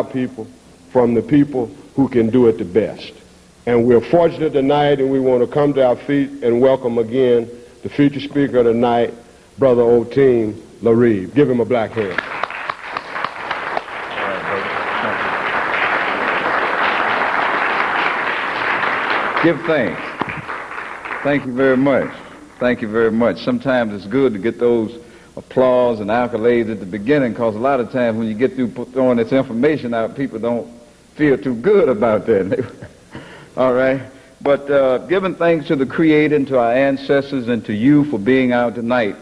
our people from the people who can do it the best. And we're fortunate tonight, and we want to come to our feet and welcome again the featured speaker of the night, Brother Otim Larib. Give him a black hand. Give thanks. Thank you very much. Thank you very much. Sometimes it's good to get those applause and accolades at the beginning, because a lot of times when you get through throwing this information out, people don't feel too good about that. All right? But giving thanks to the Creator and to our ancestors and to you for being out tonight,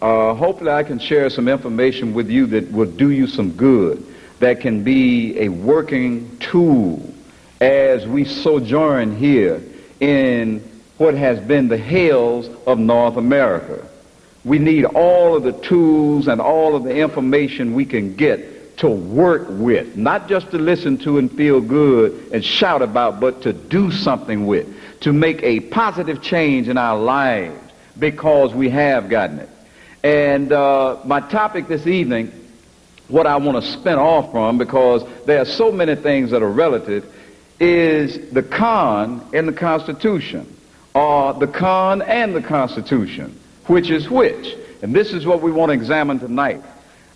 hopefully I can share some information with you that will do you some good, that can be a working tool as we sojourn here in what has been the hells of North America. We need all of the tools and all of the information we can get to work with, not just to listen to and feel good and shout about, but to do something with, to make a positive change in our lives, because we have gotten it. And my topic this evening, what I want to spin off from, because there are so many things that are relative, is the con in the Constitution, or the con and the Constitution, which is which. And this is what we want to examine tonight.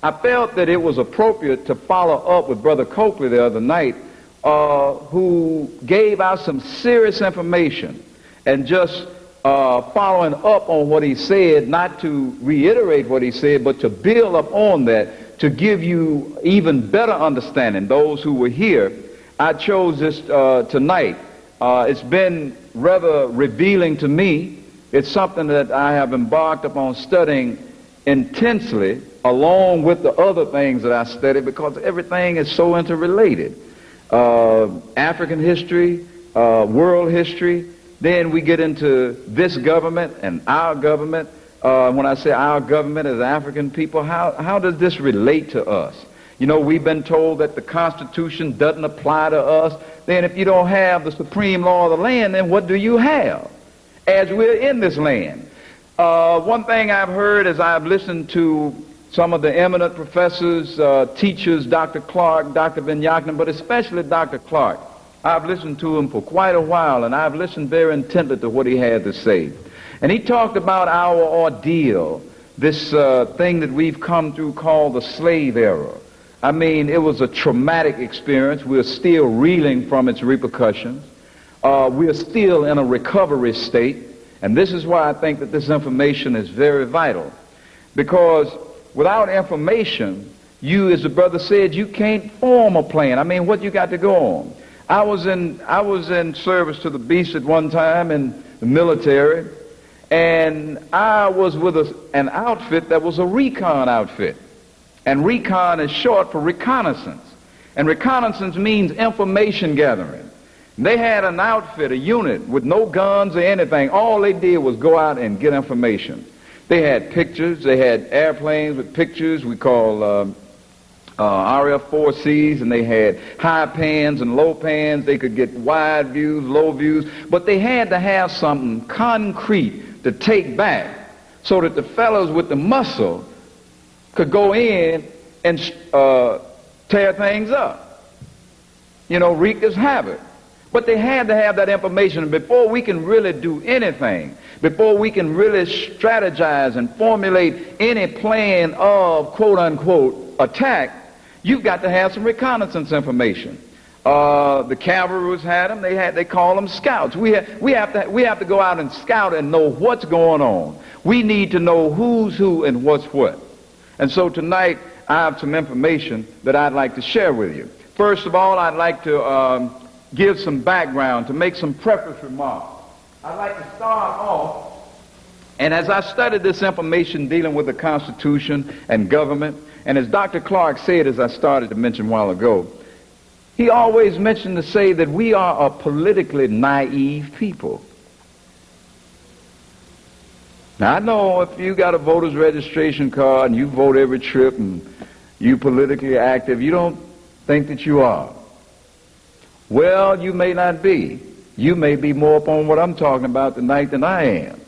I felt that it was appropriate to follow up with Brother Coakley the other night, who gave out some serious information, and just following up on what he said, not to reiterate what he said, but to build up on that, to give you even better understanding, those who were here. I chose this tonight. It's been rather revealing to me. It's something that I have embarked upon studying intensely, along with the other things that I study, because everything is so interrelated. African history, world history, then we get into this government and our government. When I say our government as African people, how does this relate to us? You know, we've been told that the Constitution doesn't apply to us. Then if you don't have the supreme law of the land, then what do you have as we're in this land? One thing I've heard as I've listened to some of the eminent professors, teachers, Dr. Clark, Dr. Van Yaknen, but especially Dr. Clark. I've listened to him for quite a while, and I've listened very intently to what he had to say. And he talked about our ordeal, this thing that we've come through called the slave era. I mean, it was a traumatic experience. We're still reeling from its repercussions. We're still in a recovery state. And this is why I think that this information is very vital. Because without information, you, as the brother said, you can't form a plan. I mean, what you got to go on? I was in service to the beast at one time in the military, and I was with an outfit that was a recon outfit. And recon is short for reconnaissance. And reconnaissance means information gathering. And they had an outfit, a unit, with no guns or anything. All they did was go out and get information. They had pictures. They had airplanes with pictures we call RF-4Cs, and they had high pans and low pans. They could get wide views, low views. But they had to have something concrete to take back so that the fellows with the muscle could go in and tear things up, you know, wreak this havoc. But they had to have that information. Before we can really do anything, before we can really strategize and formulate any plan of quote-unquote attack, you've got to have some reconnaissance information. The cavalry had them. They call them scouts. We have to go out and scout and know what's going on. We need to know who's who and what's what. And so tonight, I have some information that I'd like to share with you. First of all, I'd like to give some background, to make some preface remarks. I'd like to start off, and as I studied this information dealing with the Constitution and government, and as Dr. Clark said, as I started to mention a while ago, he always mentioned to say that we are a politically naive people. Now, I know if you got a voter's registration card and you vote every trip and you politically active, you don't think that you are. Well, you may not be. You may be more upon what I'm talking about tonight than I am.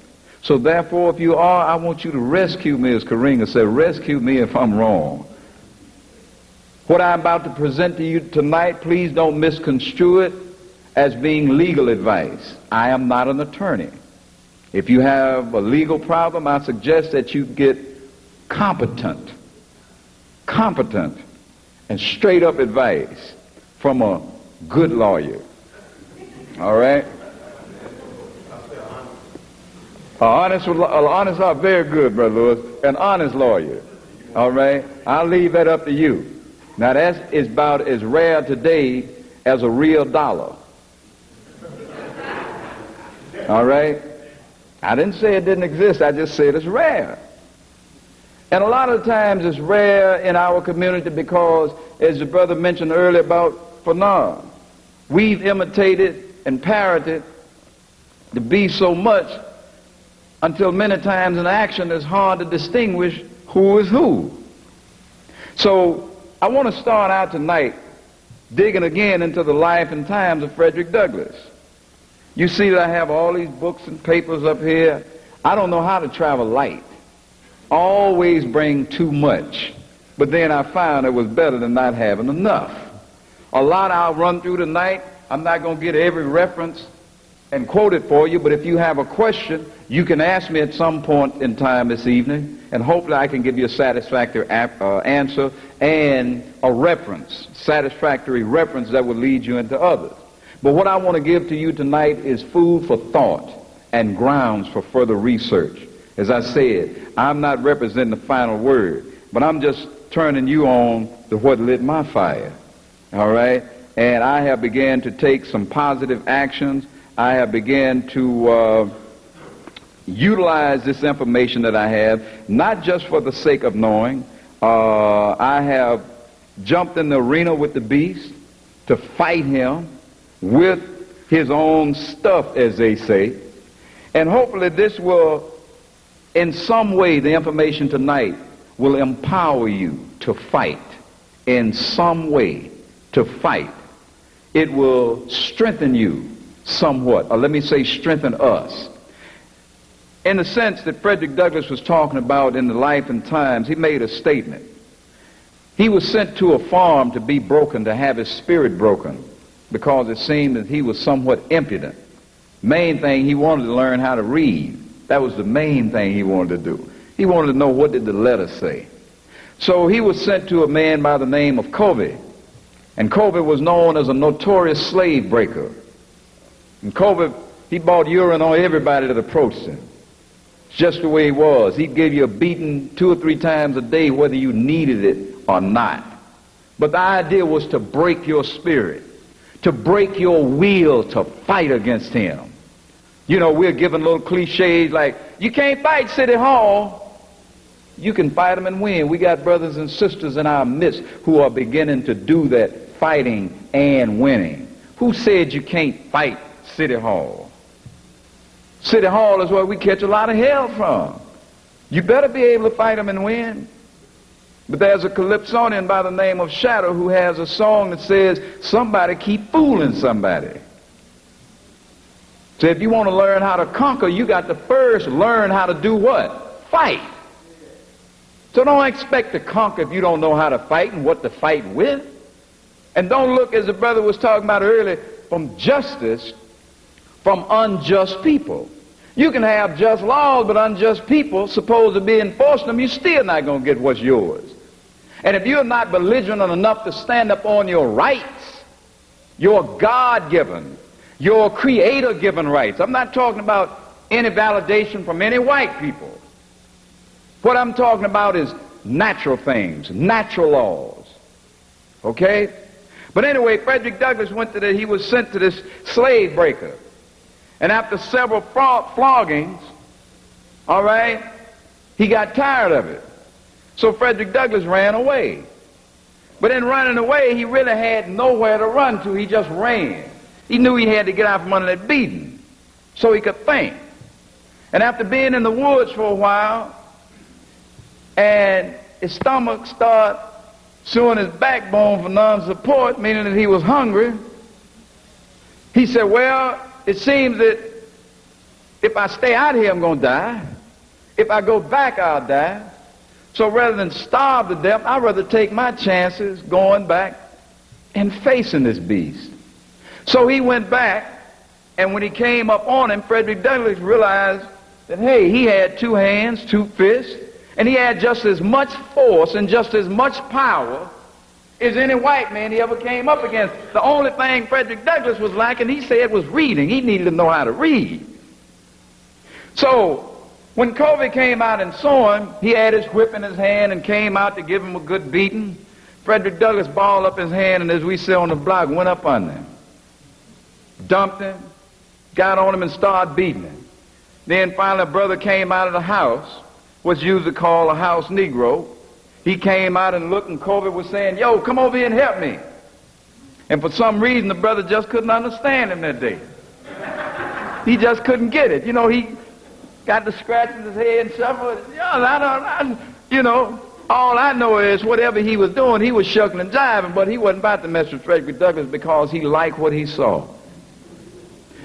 So therefore, if you are, I want you to rescue me, as Karinga said, rescue me if I'm wrong. What I'm about to present to you tonight, please don't misconstrue it as being legal advice. I am not an attorney. If you have a legal problem, I suggest that you get competent and straight up advice from a good lawyer. All right? Honest, very good, Brother Lewis. An honest lawyer. All right? I'll leave that up to you. Now that is about as rare today as a real dollar. All right? I didn't say it didn't exist. I just said it's rare. And a lot of times it's rare in our community because, as the brother mentioned earlier about Fanar, we've imitated and parroted to be so much until many times in action it's hard to distinguish who is who. So I want to start out tonight digging again into the life and times of Frederick Douglass. You see that I have all these books and papers up here. I don't know how to travel light. Always bring too much. But then I found it was better than not having enough. A lot I'll run through tonight. I'm not going to get every reference and quote it for you, but if you have a question, you can ask me at some point in time this evening, and hopefully I can give you a satisfactory answer and a reference, satisfactory reference that will lead you into others. But what I want to give to you tonight is food for thought and grounds for further research. As I said, I'm not representing the final word, but I'm just turning you on to what lit my fire. All right? And I have began to take some positive actions. I have began to utilize this information that I have, not just for the sake of knowing. I have jumped in the arena with the beast to fight him with his own stuff, as they say. And hopefully this will, in some way, the information tonight will empower you to fight. In some way, to fight. It will strengthen you somewhat, or let me say strengthen us. In the sense that Frederick Douglass was talking about in the life and times, he made a statement. He was sent to a farm to be broken, to have his spirit broken, because it seemed that he was somewhat impudent. Main thing, he wanted to learn how to read. That was the main thing he wanted to do. He wanted to know, what did the letter say? So he was sent to a man by the name of Covey. And Covey was known as a notorious slave breaker. And Covey, he bought urine on everybody that approached him. It's just the way he was. He'd give you a beating 2 or 3 times a day, whether you needed it or not. But the idea was to break your spirit, to break your will to fight against him. You know, we're given little cliches like, you can't fight City Hall. You can fight them and win. We got brothers and sisters in our midst who are beginning to do that, fighting and winning. Who said you can't fight City Hall? City Hall is where we catch a lot of hell from. You better be able to fight them and win. But there's a Calypsonian by the name of Shadow who has a song that says, somebody keep fooling somebody. So if you want to learn how to conquer, you got to first learn how to do what? Fight. So don't expect to conquer if you don't know how to fight and what to fight with. And don't look, as the brother was talking about earlier, from justice from unjust people. You can have just laws, but unjust people supposed to be enforcing them, you're still not going to get what's yours. And if you're not belligerent enough to stand up on your rights, your God-given, your Creator-given rights. I'm not talking about any validation from any white people. What I'm talking about is natural things, natural laws. Okay? But anyway, Frederick Douglass he was sent to this slave breaker. And after several floggings, all right, he got tired of it. So Frederick Douglass ran away. But in running away, he really had nowhere to run to. He just ran. He knew he had to get out from under that beating so he could think. And after being in the woods for a while, and his stomach started suing his backbone for non-support, meaning that he was hungry, he said, well, it seems that if I stay out here, I'm going to die. If I go back, I'll die. So rather than starve to death, I'd rather take my chances going back and facing this beast. So he went back, and when he came up on him, Frederick Douglass realized that, hey, he had 2 hands, 2 fists, and he had just as much force and just as much power as any white man he ever came up against. The only thing Frederick Douglass was lacking, he said, was reading. He needed to know how to read. So when Covey came out and saw him, he had his whip in his hand and came out to give him a good beating. Frederick Douglass balled up his hand, and as we say on the block, went up on him, dumped him, got on him and started beating him. Then finally a brother came out of the house, what's usually called a house Negro. He came out and looked, and Covey was saying, yo, come over here and help me. And for some reason, the brother just couldn't understand him that day. He just couldn't get it. You know, he got to scratching his head and shuffling. You know, all I know is whatever he was doing, he was shucking and jiving, but he wasn't about to mess with Frederick Douglass because he liked what he saw.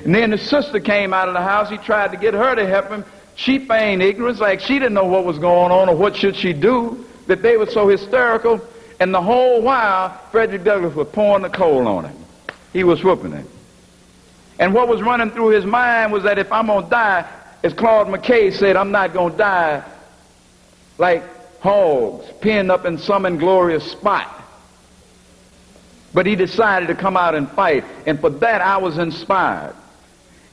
And then his sister came out of the house. He tried to get her to help him. She feigned ignorance, like she didn't know what was going on or what should she do, that they were so hysterical. And the whole while, Frederick Douglass was pouring the coal on him. He was whooping him. And what was running through his mind was that if I'm going to die, as Claude McKay said, I'm not going to die like hogs pinned up in some inglorious spot. But he decided to come out and fight. And for that, I was inspired.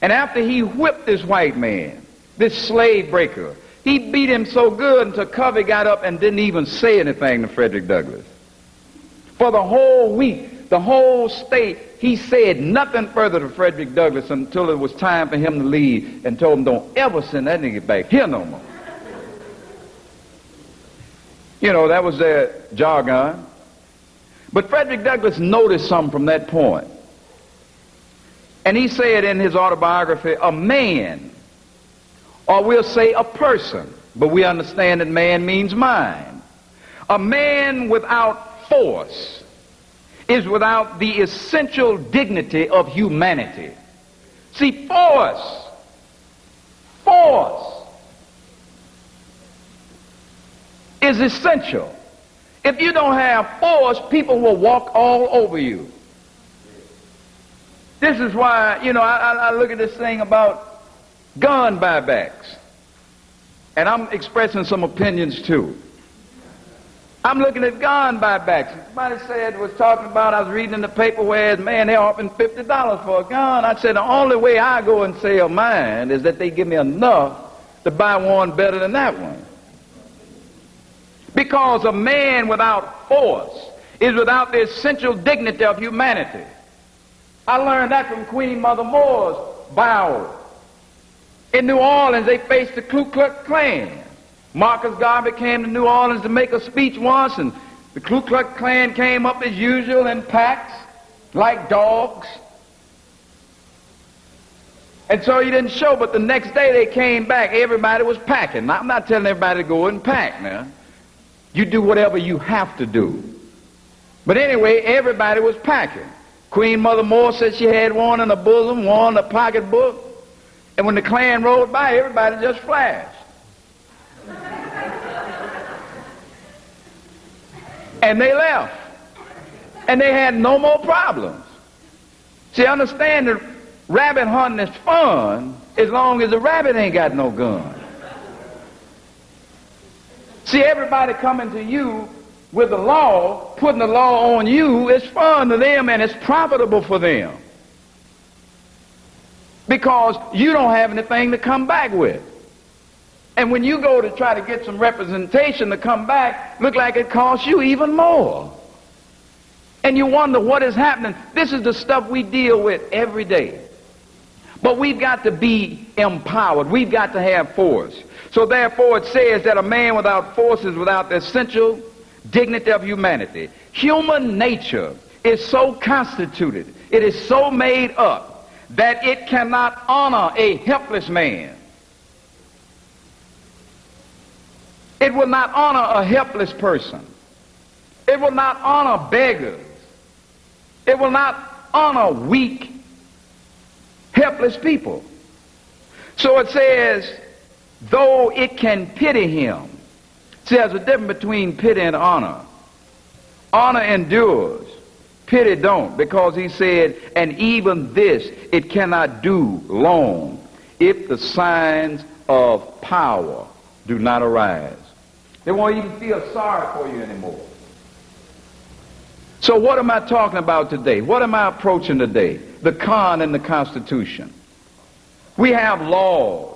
And after he whipped this white man, this slave breaker, he beat him so good until Covey got up and didn't even say anything to Frederick Douglass. For the whole week, the whole state, he said nothing further to Frederick Douglass until it was time for him to leave, and told him, don't ever send that nigga back here no more. You know, that was their jargon. But Frederick Douglass noticed something from that point. And he said in his autobiography, a man, or we'll say a person, but we understand that man means mind. A man without force is without the essential dignity of humanity. See, force is essential. If you don't have force, people will walk all over you. This is why, you know, I look at this thing about gun buybacks. And I'm expressing some opinions too. I'm looking at gun buybacks. Somebody was talking about, I was reading in the paper where, man, they're offering $50 for a gun. I said, the only way I go and sell mine is that they give me enough to buy one better than that one. Because a man without force is without the essential dignity of humanity. I learned that from Queen Mother Moore's vow. In New Orleans, they faced the Ku Klux Klan. Marcus Garvey came to New Orleans to make a speech once, and the Ku Klux Klan came up as usual in packs, like dogs. And so he didn't show, but the next day they came back. Everybody was packing. Now, I'm not telling everybody to go and pack now. You do whatever you have to do. But anyway, everybody was packing. Queen Mother Moore said she had one in her bosom, one in her pocketbook. And when the Klan rode by, everybody just flashed. And they left. And they had no more problems. See, understand that rabbit hunting is fun as long as the rabbit ain't got no gun. See, everybody coming to you with the law, putting the law on you, is fun to them and it's profitable for them. Because you don't have anything to come back with. And when you go to try to get some representation to come back, look like it costs you even more. And you wonder what is happening. This is the stuff we deal with every day. But we've got to be empowered. We've got to have force. So therefore it says that a man without force is without the essential dignity of humanity. Human nature is so constituted, it is so made up, that it cannot honor a helpless man. It will not honor a helpless person. It will not honor beggars. It will not honor weak, helpless people. So it says, though it can pity him. See, there's a difference between pity and honor. Honor endures. Pity don't, because he said, and even this it cannot do long if the signs of power do not arise. They won't even feel sorry for you anymore. So what am I talking about today? What am I approaching today? The con in the Constitution. We have laws.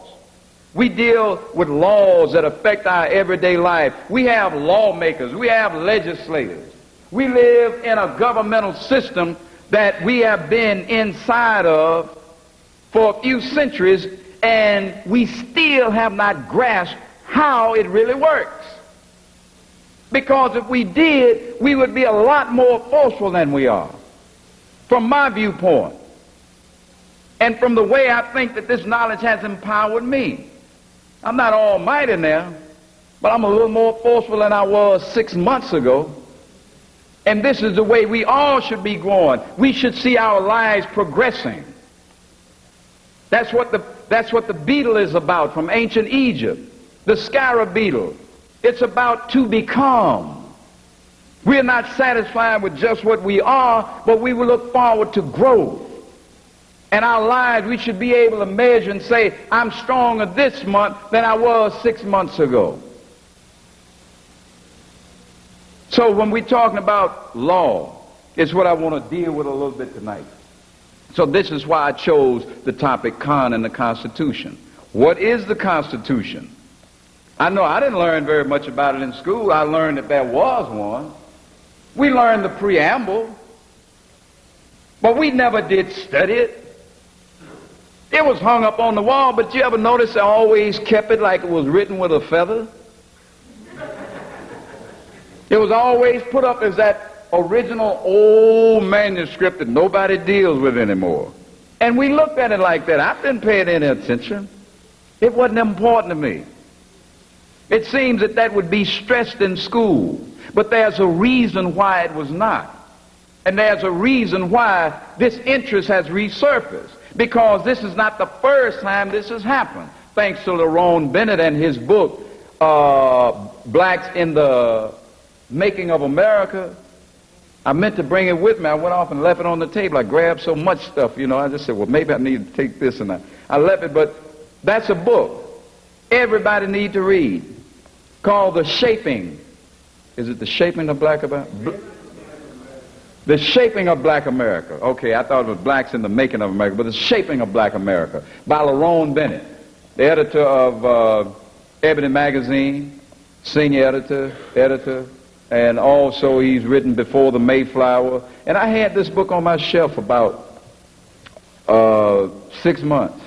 We deal with laws that affect our everyday life. We have lawmakers. We have legislators. We live in a governmental system that we have been inside of for a few centuries, and we still have not grasped how it really works. Because if we did, we would be a lot more forceful than we are, from my viewpoint, and from the way I think that this knowledge has empowered me. I'm not almighty now, but I'm a little more forceful than I was 6 months ago. And this is the way we all should be growing. We should see our lives progressing. That's what the beetle is about from ancient Egypt, the scarab beetle. It's about to become. We're not satisfied with just what we are, but we will look forward to growth. And our lives, we should be able to measure and say, I'm stronger this month than I was 6 months ago. So when we're talking about law, it's what I want to deal with a little bit tonight. So this is why I chose the topic con in the Constitution. What is the Constitution? I know I didn't learn very much about it in school. I learned that there was one. We learned the preamble, but we never did study it. It was hung up on the wall, but you ever notice I always kept it like it was written with a feather? It was always put up as that original old manuscript that nobody deals with anymore. And we looked at it like that. I didn't pay it any attention. It wasn't important to me. It seems that that would be stressed in school, but there's a reason why it was not. And there's a reason why this interest has resurfaced, because this is not the first time this has happened. Thanks to Lerone Bennett and his book, Blacks in the Making of America. I meant to bring it with me. I went off and left it on the table. I grabbed so much stuff, you know. I just said, well, maybe I need to take this, and I left it. But that's a book everybody need to read, called The Shaping. Is it The Shaping of Black America? The Shaping of Black America. Okay, I thought it was Blacks in the Making of America, but The Shaping of Black America by Lerone Bennett, the editor of Ebony Magazine, senior editor, and also he's written Before the Mayflower. And I had this book on my shelf about 6 months.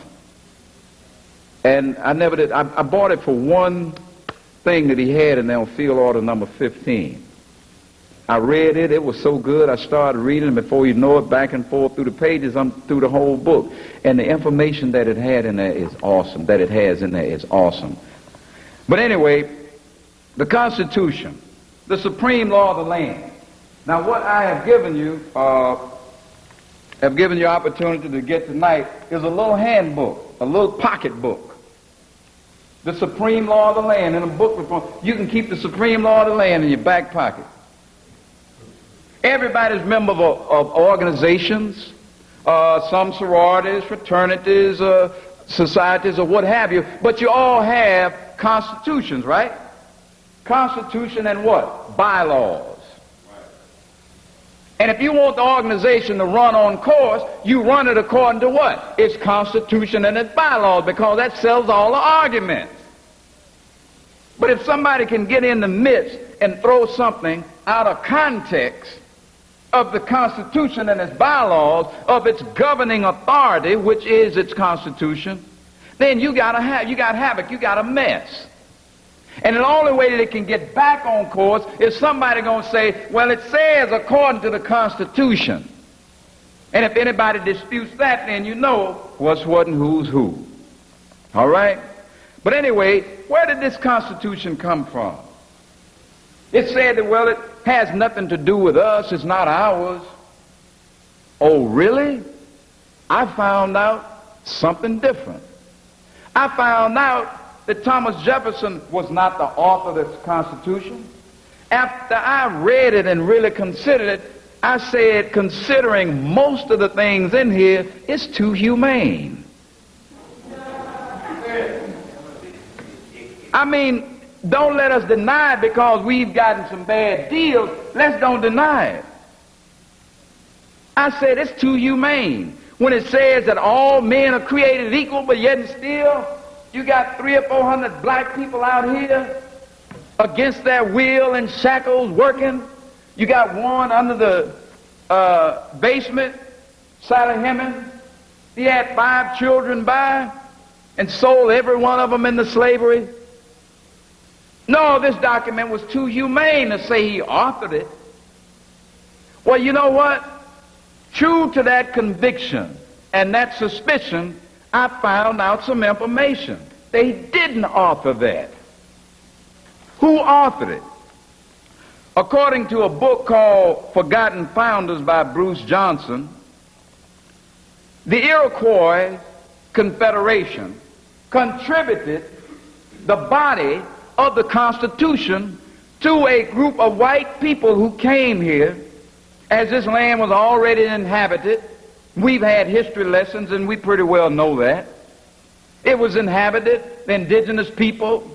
And I never did. I bought it for one thing that he had in there on field order number 15. I read it. It was so good. I started reading, and before you know it, back and forth through the pages, I'm through the whole book. And the information that it had in there is awesome. That it has in there is awesome. But anyway, the Constitution, the supreme law of the land. Now, what I have given you opportunity to get tonight is a little handbook, a little pocket book. The supreme law of the land in a book. You can keep the supreme law of the land in your back pocket. Everybody's member of organizations, some sororities, fraternities, societies, or what have you, but you all have constitutions, right? Constitution and what? Bylaws. And if you want the organization to run on course, you run it according to what? Its constitution and its bylaws, because that settles all the arguments. But if somebody can get in the midst and throw something out of context of the Constitution and its bylaws, of its governing authority, which is its Constitution, then you got havoc, you got a mess. And the only way that it can get back on course is somebody going to say, well, it says according to the Constitution. And if anybody disputes that, then you know what's what and who's who. All right? But anyway, where did this Constitution come from? It said that, well, it has nothing to do with us. It's not ours. Oh, really? I found out something different. I found out that Thomas Jefferson was not the author of the Constitution. After I read it and really considered it, I said, considering most of the things in here, it's too humane. I mean, don't let us deny it because we've gotten some bad deals. Let's don't deny it. I said it's too humane. When it says that all men are created equal, but yet and still, you got 300 or 400 black people out here against their will in shackles working. You got one under the basement, Sally Hemings. He had 5 children by and sold every one of them into slavery. No, this document was too humane to say he authored it. Well, you know what? True to that conviction and that suspicion, I found out some information. They didn't author that. Who authored it? According to a book called Forgotten Founders by Bruce Johnson, the Iroquois Confederation contributed the body of the Constitution to a group of white people who came here as this land was already inhabited. We've had history lessons and we pretty well know that. It was inhabited, the indigenous people.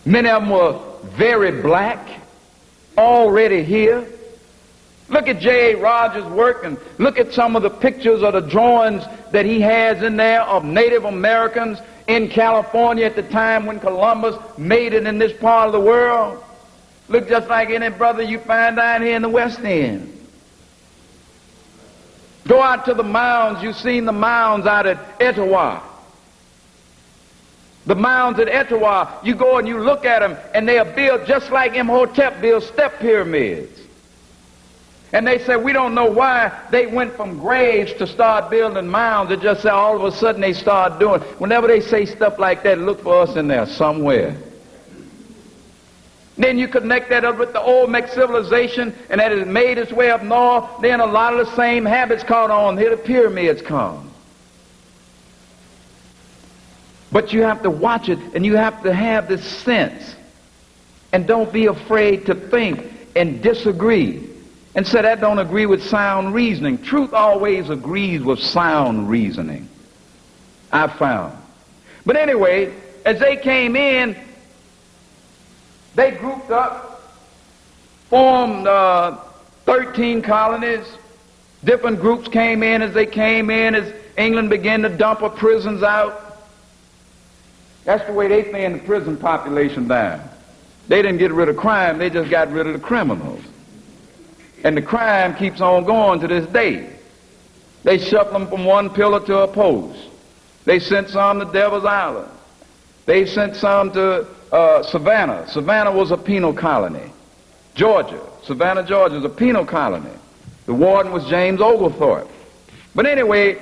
Many of them were very black, already here. Look at J.A. Rogers' work and look at some of the pictures or the drawings that he has in there of Native Americans in California at the time when Columbus made it in this part of the world. Look just like any brother you find down here in the West End. Go out to the mounds. You've seen the mounds out at Etowah. The mounds at Etowah, you go and you look at them, and they are built just like Imhotep built step pyramids. And they say, we don't know why they went from graves to start building mounds. It just said all of a sudden they start doing. Whenever they say stuff like that, look for us in there somewhere. Then you connect that up with the Olmec civilization, and that has made its way up north. Then a lot of the same habits caught on. Here the pyramids come. But you have to watch it, and you have to have this sense. And don't be afraid to think and disagree. And say that don't agree with sound reasoning. Truth always agrees with sound reasoning, I found. But anyway, as they came in, they grouped up, formed 13 colonies. Different groups came in as they came in, as England began to dump her prisons out. That's the way they thin the prison population down. They didn't get rid of crime, they just got rid of the criminals. And the crime keeps on going to this day. They shuffle them from one pillar to a post. They sent some to Devil's Island. They sent some to Savannah. Savannah was a penal colony. Georgia, Savannah, Georgia is a penal colony. The warden was James Oglethorpe. But anyway,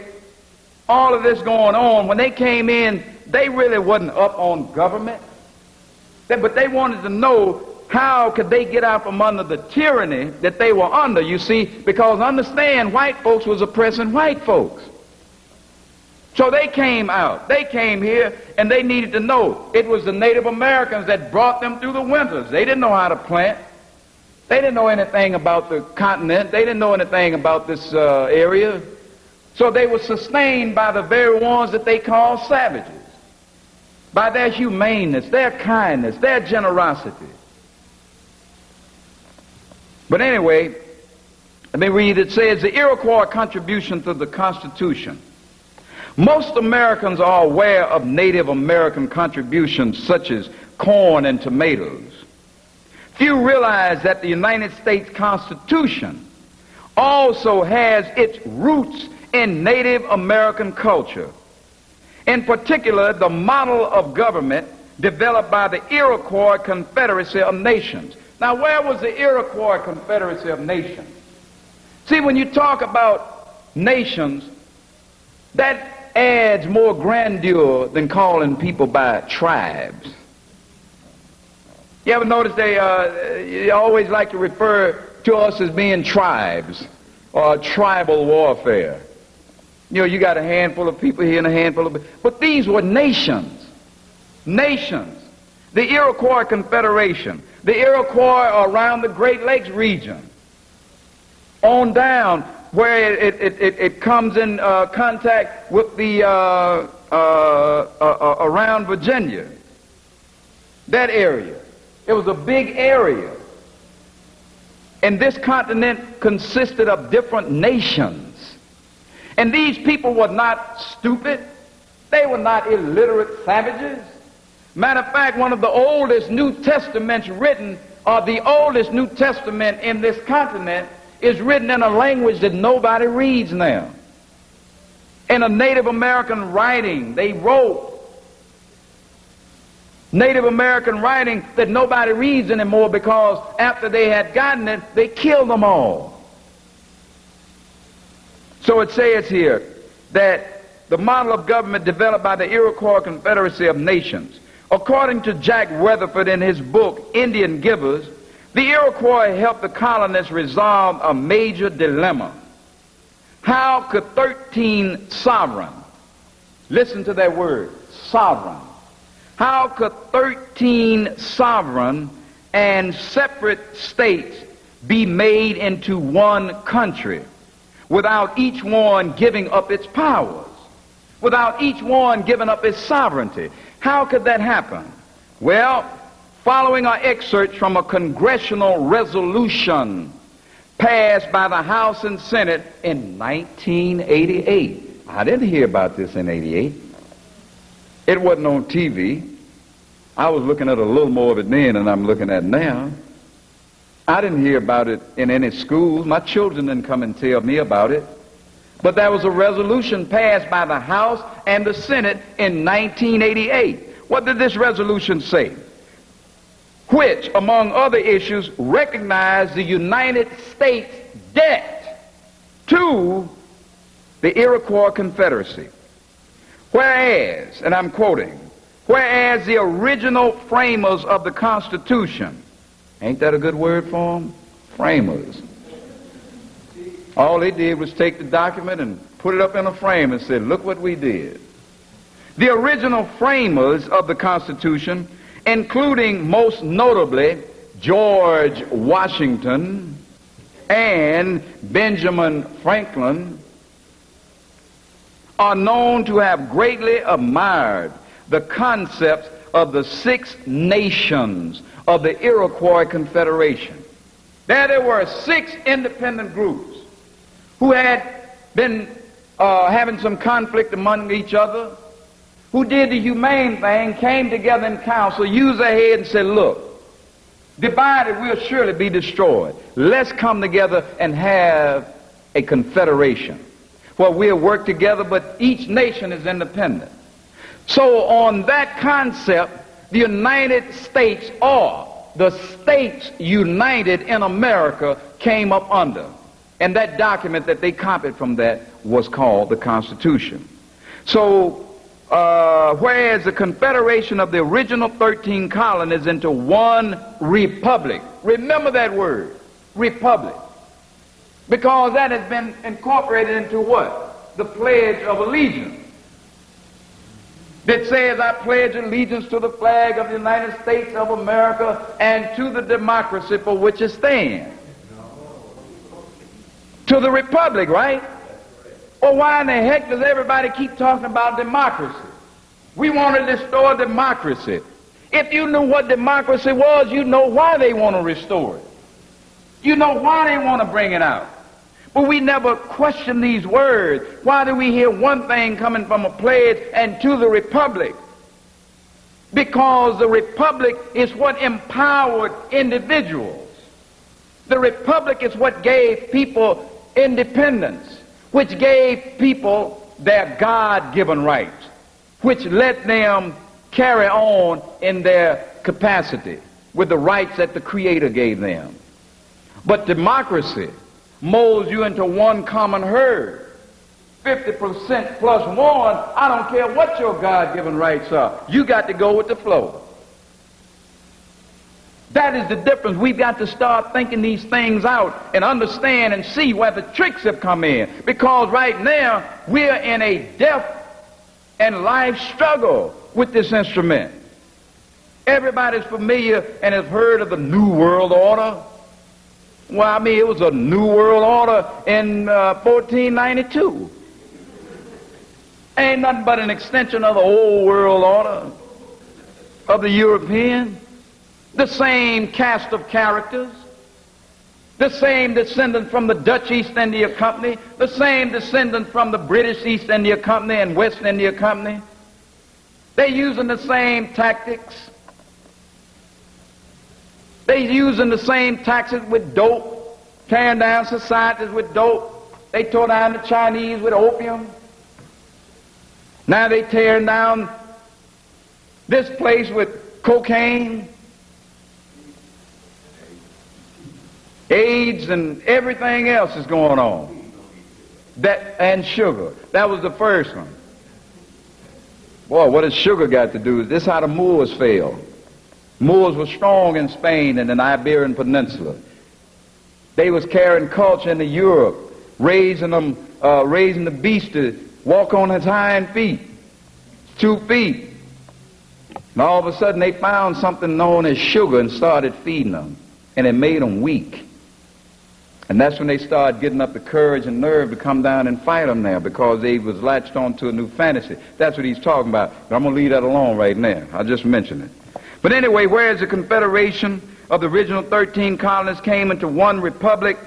all of this going on, when they came in, they really wasn't up on government. But they wanted to know how could they get out from under the tyranny that they were under, you see, because understand, white folks was oppressing white folks. So they came out. They came here, and they needed to know. It was the Native Americans that brought them through the winters. They didn't know how to plant. They didn't know anything about the continent. They didn't know anything about this area. So they were sustained by the very ones that they called savages, by their humaneness, their kindness, their generosity. But anyway, let me read. It says, the Iroquois contribution to the Constitution. Most Americans are aware of Native American contributions such as corn and tomatoes. Few realize that the United States Constitution also has its roots in Native American culture. In particular, the model of government developed by the Iroquois Confederacy of Nations. Now, where was the Iroquois Confederacy of Nations? See, when you talk about nations, that adds more grandeur than calling people by tribes. You ever notice they always like to refer to us as being tribes or tribal warfare? You know, you got a handful of people here and a handful of... But these were nations. nations. The Iroquois Confederation, the Iroquois around the Great Lakes region, on down where it comes in contact with the around Virginia, that area. It was a big area. And this continent consisted of different nations. And these people were not stupid. They were not illiterate savages. Matter of fact, one of the oldest New Testaments written, or the oldest New Testament in this continent, is written in a language that nobody reads now. In a Native American writing, they wrote Native American writing that nobody reads anymore, because after they had gotten it, they killed them all. So it says here that the model of government developed by the Iroquois Confederacy of Nations. According to Jack Weatherford in his book, Indian Givers, the Iroquois helped the colonists resolve a major dilemma. How could 13 sovereign, listen to that word, sovereign, how could 13 sovereign and separate states be made into one country without each one giving up its powers, without each one giving up its sovereignty? How could that happen? Well, following our excerpts from a congressional resolution passed by the House and Senate in 1988. I didn't hear about this in 88. It wasn't on TV. I was looking at a little more of it then than I'm looking at now. I didn't hear about it in any schools. My children didn't come and tell me about it. But there was a resolution passed by the House and the Senate in 1988. What did this resolution say? Which, among other issues, recognized the United States debt to the Iroquois Confederacy. Whereas, and I'm quoting, whereas the original framers of the Constitution, ain't that a good word for them? Framers. All they did was take the document and put it up in a frame and said, look what we did. The original framers of the Constitution, including most notably George Washington and Benjamin Franklin, are known to have greatly admired the concepts of the 6 nations of the Iroquois Confederation. There were 6 independent groups who had been having some conflict among each other, who did the humane thing, came together in council, used their head and said, look, divided we'll surely be destroyed. Let's come together and have a confederation where we'll work together, but each nation is independent. So on that concept, the United States, or the states united in America, came up under. And that document that they copied from that was called the Constitution. So, whereas the confederation of the original 13 colonies into one republic, remember that word, republic, because that has been incorporated into what? The Pledge of Allegiance. That says, I pledge allegiance to the flag of the United States of America and to the democracy for which it stands. To the republic, right? Well, why in the heck does everybody keep talking about democracy? We want to restore democracy. If you knew what democracy was, you know why they want to restore it. You know why they want to bring it out. But we never question these words. Why do we hear one thing coming from a pledge and to the republic? Because the republic is what empowered individuals. The republic is what gave people independence, which gave people their God-given rights, which let them carry on in their capacity with the rights that the Creator gave them. But democracy molds you into one common herd. 50% plus one, I don't care what your God-given rights are. You got to go with the flow. That is the difference. We've got to start thinking these things out and understand and see where the tricks have come in. Because right now, we're in a death and life struggle with this instrument. Everybody's familiar and has heard of the New World Order. Well, I mean, it was a New World Order in 1492. Ain't nothing but an extension of the Old World Order of the European. The same cast of characters. The same descendant from the Dutch East India Company. The same descendant from the British East India Company and West India Company. They're using the same tactics. They're using the same tactics with dope, tearing down societies with dope. They tore down the Chinese with opium. Now they're tearing down this place with cocaine, AIDS, and everything else is going on. And sugar. That was the first one. Boy, what has sugar got to do with this? How the Moors failed. Moors were strong in Spain and in the Iberian Peninsula. They was carrying culture into Europe, raising the beast to walk on his hind feet, 2 feet. And all of a sudden they found something known as sugar and started feeding them. And it made them weak. And that's when they started getting up the courage and nerve to come down and fight them now, because they was latched on to a new fantasy. That's what he's talking about. But I'm going to leave that alone right now. I just mentioned it. But anyway, whereas the Confederation of the original 13 colonies came into one republic,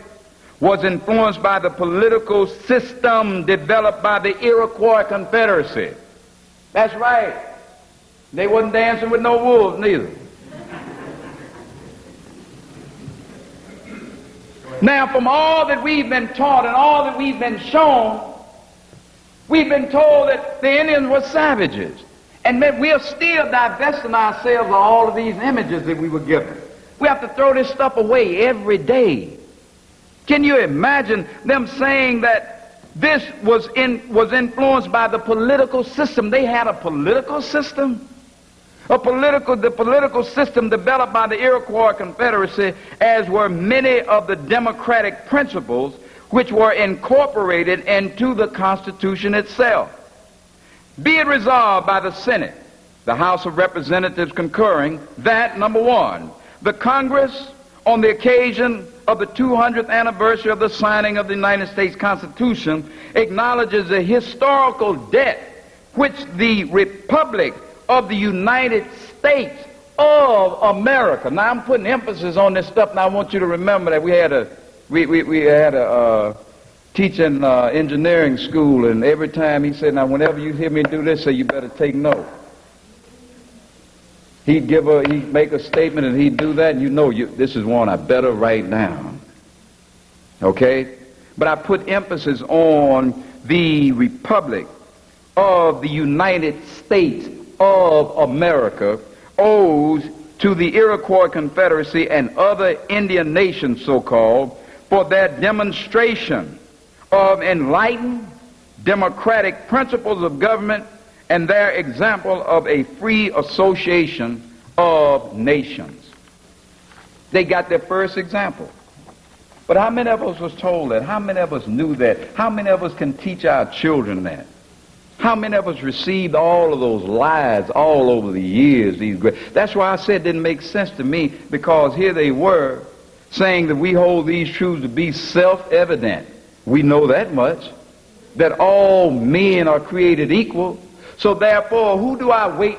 was influenced by the political system developed by the Iroquois Confederacy. That's right. They wasn't dancing with no wolves neither. Now, from all that we've been taught and all that we've been shown, we've been told that the Indians were savages. And we're still divesting ourselves of all of these images that we were given. We have to throw this stuff away every day. Can you imagine them saying that this was influenced by the political system? They had a political system? The political system developed by the Iroquois Confederacy, as were many of the democratic principles which were incorporated into the Constitution itself. Be it resolved by the Senate, the House of Representatives concurring, that, number one, the Congress, on the occasion of the 200th anniversary of the signing of the United States Constitution, acknowledges the historical debt which the Republic of the United States of America. Now, I'm putting emphasis on this stuff, and I want you to remember that we had a teacher in engineering school, and every time he said, now, whenever you hear me do this, say, you better take note. He'd make a statement, and he'd do that, and you know, this is one I better write down. Okay? But I put emphasis on the Republic of the United States of America owes to the Iroquois Confederacy and other Indian nations, so-called, for their demonstration of enlightened democratic principles of government and their example of a free association of nations. They got their first example. But how many of us was told that? How many of us knew that? How many of us can teach our children that? How many of us received all of those lies all over the years? That's why I said it didn't make sense to me, because here they were saying that we hold these truths to be self-evident. We know that much, that all men are created equal. So therefore, who do I wait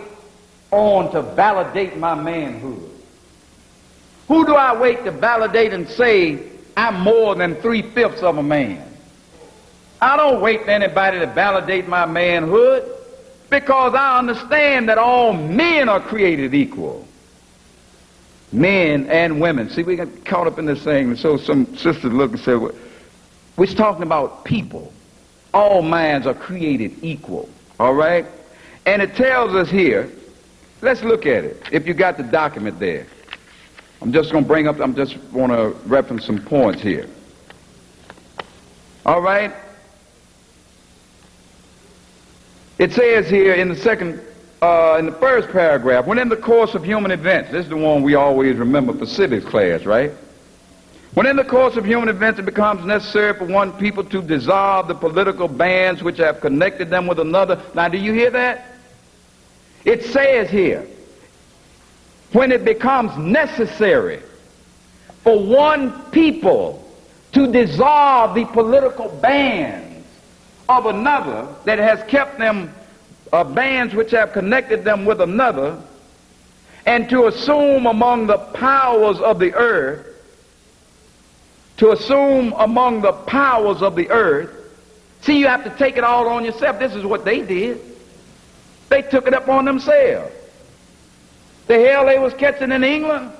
on to validate my manhood? Who do I wait to validate and say I'm more than 3/5 of a man? I don't wait for anybody to validate my manhood, because I understand that all men are created equal. Men and women. See, we got caught up in this thing, and so some sisters look and say, well, we're talking about people. All minds are created equal. All right? And it tells us here, let's look at it. If you got the document there. I'm just want to reference some points here. All right? It says here in the first paragraph, when in the course of human events, this is the one we always remember for civics class, right? When in the course of human events it becomes necessary for one people to dissolve the political bands which have connected them with another. Now, do you hear that? It says here, when it becomes necessary for one people to dissolve the political bands of another that has kept them, bands which have connected them with another, and to assume among the powers of the earth, see, you have to take it all on yourself. This is what they did. They took it up on themselves. The hell they was catching in England,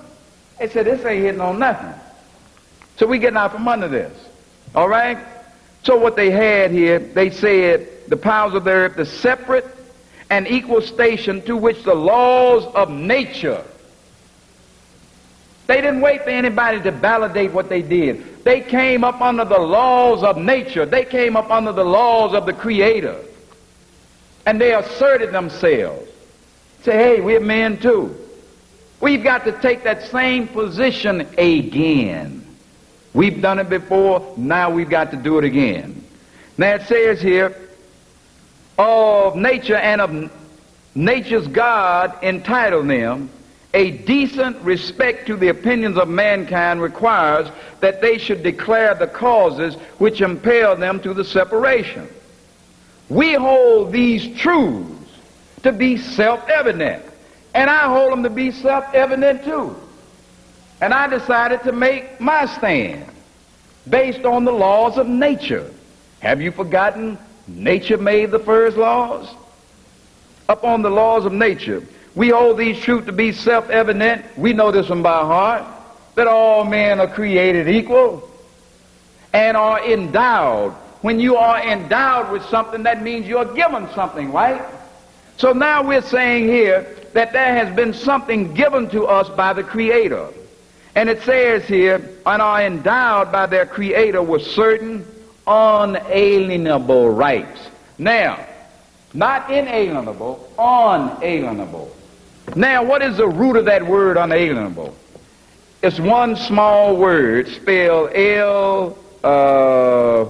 they said, this ain't hitting on nothing. So we getting out from under this. All right? So what they had here, they said, the powers of the earth, the separate and equal station to which the laws of nature. They didn't wait for anybody to validate what they did. They came up under the laws of nature. They came up under the laws of the Creator. And they asserted themselves. Say, hey, we're men too. We've got to take that same position again. We've done it before, now we've got to do it again. Now it says here, of nature and of nature's God entitled them, a decent respect to the opinions of mankind requires that they should declare the causes which impel them to the separation. We hold these truths to be self-evident, and I hold them to be self-evident too. And I decided to make my stand based on the laws of nature. Have you forgotten nature made the first laws? Upon the laws of nature. We hold these truths to be self-evident. We know this one by heart, that all men are created equal and are endowed. When you are endowed with something, that means you're given something, right? So now we're saying here that there has been something given to us by the Creator. And it says here, and are endowed by their Creator with certain unalienable rights. Now, not inalienable, unalienable. Now, what is the root of that word unalienable? It's one small word spelled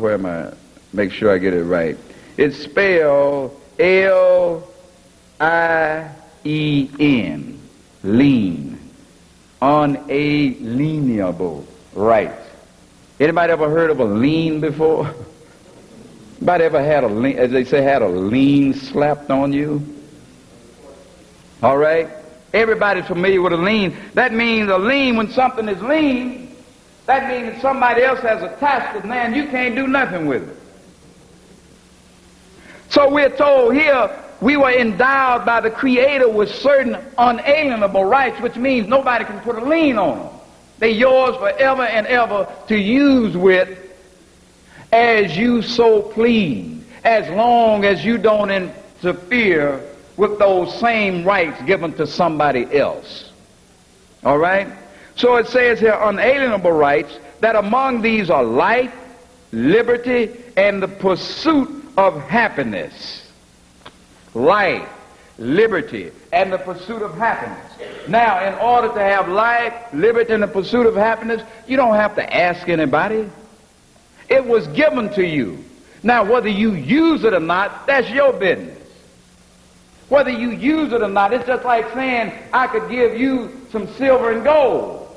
where am I? Make sure I get it right. It's spelled L-I-E-N, lean, unalienable rights. Anybody ever heard of a lien before? Anybody ever had a lien, as they say, had a lien slapped on you? All right? Everybody's familiar with a lien. That means a lien, when something is lien, that means that somebody else has attached it, man, you can't do nothing with it. So we're told here, we were endowed by the Creator with certain unalienable rights, which means nobody can put a lien on them. They're yours forever and ever to use with as you so please, as long as you don't interfere with those same rights given to somebody else. All right? So it says here, unalienable rights, that among these are life, liberty, and the pursuit of happiness. Life, liberty, and the pursuit of happiness. Now, in order to have life, liberty, and the pursuit of happiness, you don't have to ask anybody. It was given to you. Now, whether you use it or not, that's your business. Whether you use it or not, it's just like saying, I could give you some silver and gold.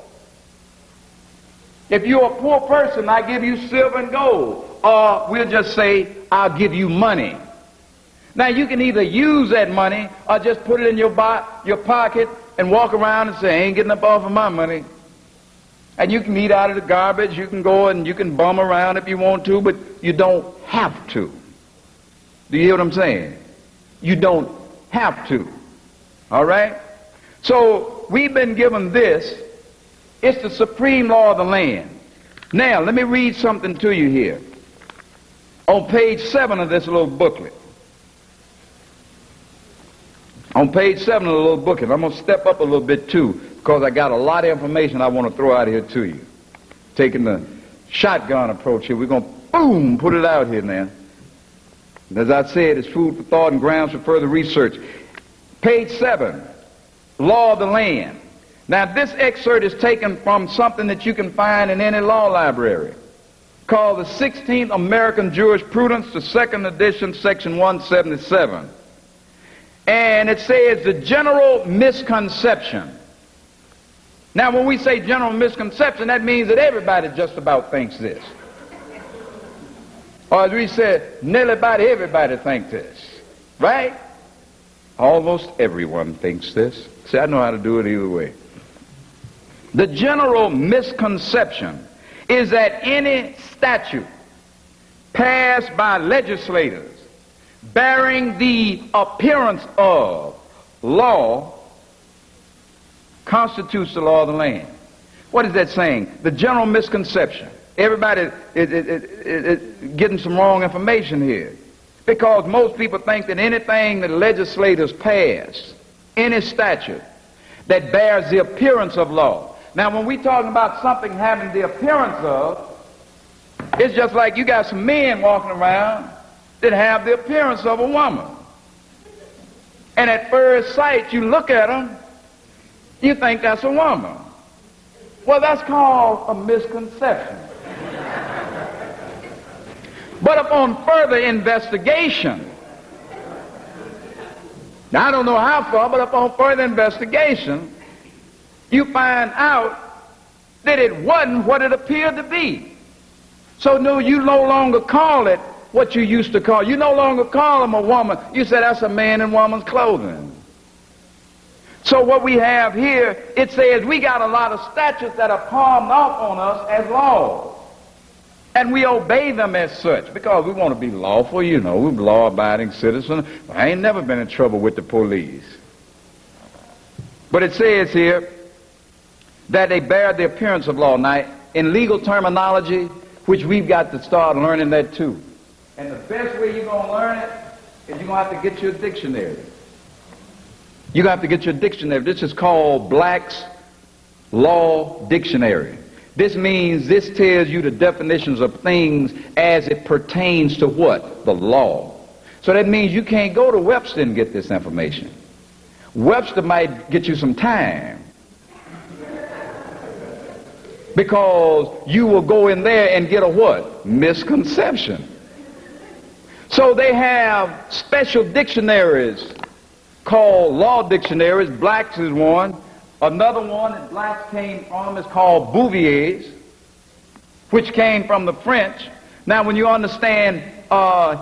If you're a poor person, I give you silver and gold. Or we'll just say, I'll give you money. Now, you can either use that money or just put it in your pocket and walk around and say, I ain't getting up off of my money. And you can eat out of the garbage. You can go and you can bum around if you want to, but you don't have to. Do you hear what I'm saying? You don't have to. All right? So we've been given this. It's the supreme law of the land. Now, let me read something to you here. On page 7 of this little booklet. On page 7 of the little booklet. I'm going to step up a little bit too, because I got a lot of information I want to throw out here to you. Taking the shotgun approach here. We're going to, boom, put it out here now. And as I said, it's food for thought and grounds for further research. Page 7, Law of the Land. Now, this excerpt is taken from something that you can find in any law library called the 16th American Jurisprudence, the 2nd edition, section 177. And it says, the general misconception Now, when we say general misconception, that means that everybody just about thinks this. Or as we said, nearly about everybody thinks this. Right? Almost everyone thinks this. See, I know how to do it either way. The general misconception is that any statute passed by legislators bearing the appearance of law constitutes the law of the land. What is that saying? The general misconception. Everybody is getting some wrong information here. Because most people think that anything that legislators pass, any statute that bears the appearance of law. Now, when we talk about something having the appearance of, it's just like you got some men walking around that have the appearance of a woman. And at first sight, you look at them, you think that's a woman. Well, that's called a misconception. But upon further investigation, now I don't know how far, but upon further investigation, you find out that it wasn't what it appeared to be. So no, you no longer call it what you used to call. You no longer call him a woman. You say that's a man in woman's clothing. So what we have here, it says we got a lot of statutes that are palmed off on us as laws. And we obey them as such because we want to be lawful, you know, we're law-abiding citizens. I ain't never been in trouble with the police. But it says here that they bear the appearance of law. Now, in legal terminology, which we've got to start learning that too. And the best way you're going to learn it is you're going to have to get your dictionary. You're going to have to get your dictionary. This is called Black's Law Dictionary. This means this tells you the definitions of things as it pertains to what? The law. So that means you can't go to Webster and get this information. Webster might get you some time. Because you will go in there and get a what? Misconception. So they have special dictionaries called law dictionaries. Black's is one. Another one that blacks came from is called Bouvier's, which came from the French. Now, when you understand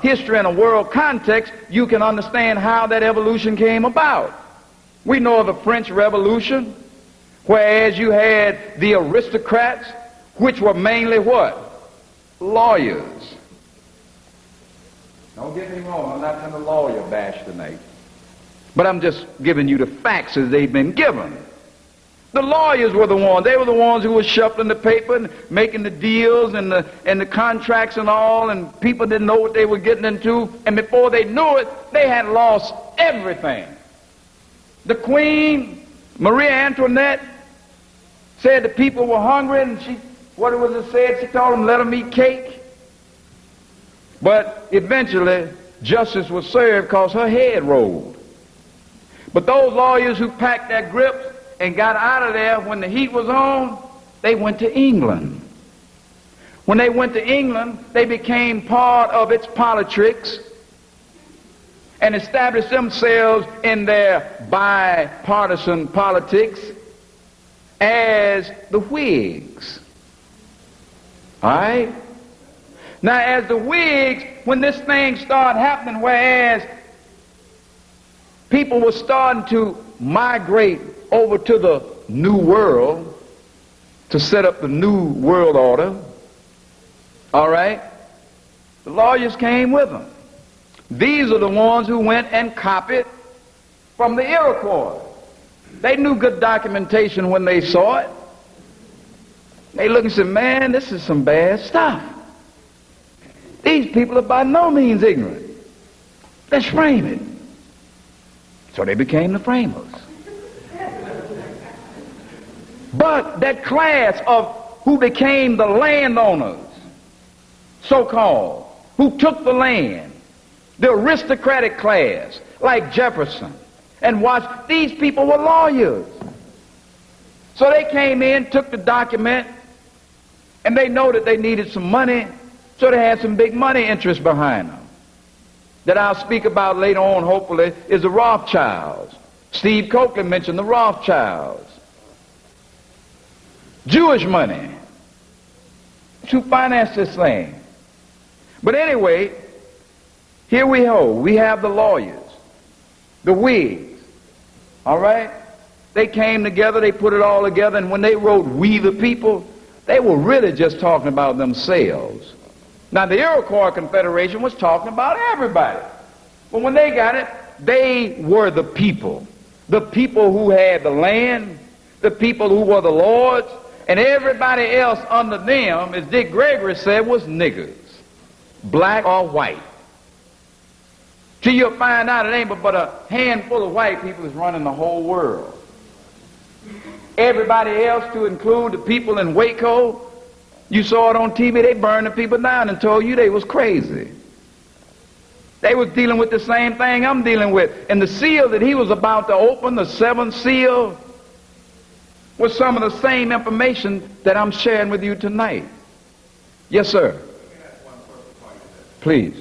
history in a world context, you can understand how that evolution came about. We know of the French Revolution, whereas you had the aristocrats, which were mainly what? Lawyers. Don't get me wrong, I'm not in the lawyer bash tonight. But I'm just giving you the facts as they've been given. The lawyers were the ones. They were the ones who were shuffling the paper and making the deals and the contracts and all, and people didn't know what they were getting into, and before they knew it, they had lost everything. The Queen, Maria Antoinette, said the people were hungry, and what was it said? She told them, let them eat cake. But eventually, justice was served because her head rolled. But those lawyers who packed their grips and got out of there when the heat was on, they went to England. When they went to England, they became part of its politics and established themselves in their bipartisan politics as the Whigs. All right? Now, as the Whigs, when this thing started happening, whereas people were starting to migrate over to the New World to set up the New World Order, all right, the lawyers came with them. These are the ones who went and copied from the Iroquois. They knew good documentation when they saw it. They looked and said, man, this is some bad stuff. These people are by no means ignorant. Let's frame it. So they became the framers. But that class of who became the landowners, so-called, who took the land, the aristocratic class, like Jefferson, and watched, these people were lawyers. So they came in, took the document, and they know that they needed some money, so they had some big money interest behind them. That I'll speak about later on, hopefully, is the Rothschilds. Steve Copeland mentioned the Rothschilds. Jewish money to finance this thing. But anyway, here we hold. We have the lawyers, the Whigs, all right? They came together, they put it all together, and when they wrote "We the People," they were really just talking about themselves. Now, the Iroquois Confederation was talking about everybody. But when they got it, they were the people who had the land, the people who were the lords, and everybody else under them, as Dick Gregory said, was niggers, black or white. Till you'll find out it ain't but a handful of white people is running the whole world. Everybody else, to include the people in Waco, you saw it on TV, they burned the people down and told you they was crazy. They was dealing with the same thing I'm dealing with. And the seal that he was about to open, the seventh seal, was some of the same information that I'm sharing with you tonight. Yes, sir. Please.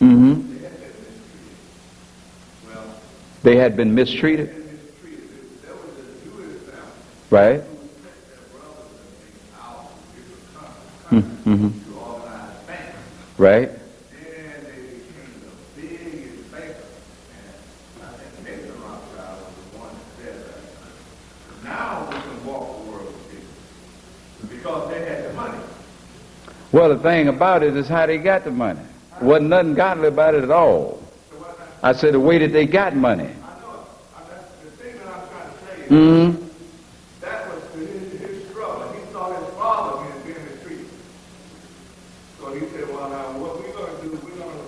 Mm-hmm. They had been mistreated. Right. Mm-hmm. Right. Well, the thing about it is how they got the money. Wasn't nothing godly about it at all. I said the way that they got money. The thing that I'm trying to say is Mm-hmm. that was his struggle. He saw his father being mistreated. So he said, well, now what we're going to do, we're going to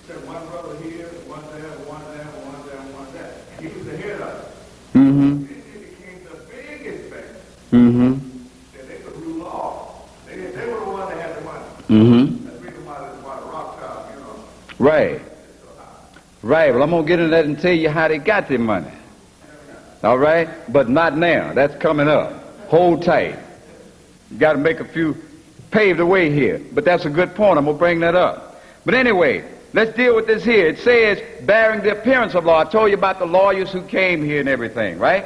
send one brother here, one there, one there, one there, one there. And he was the head of it. Mm-hmm. It became the biggest bank. Mm-hmm. That they could rule all. They were the one that had the money. Mm-hmm. That's the reason why the Rothschild, you know. Right. Right. Well, I'm going to get into that and tell you how they got their money. All right? But not now. That's coming up. Hold tight. You got to make a few, pave the way here. But that's a good point. I'm going to bring that up. But anyway, let's deal with this here. It says, bearing the appearance of law. I told you about the lawyers who came here and everything, right?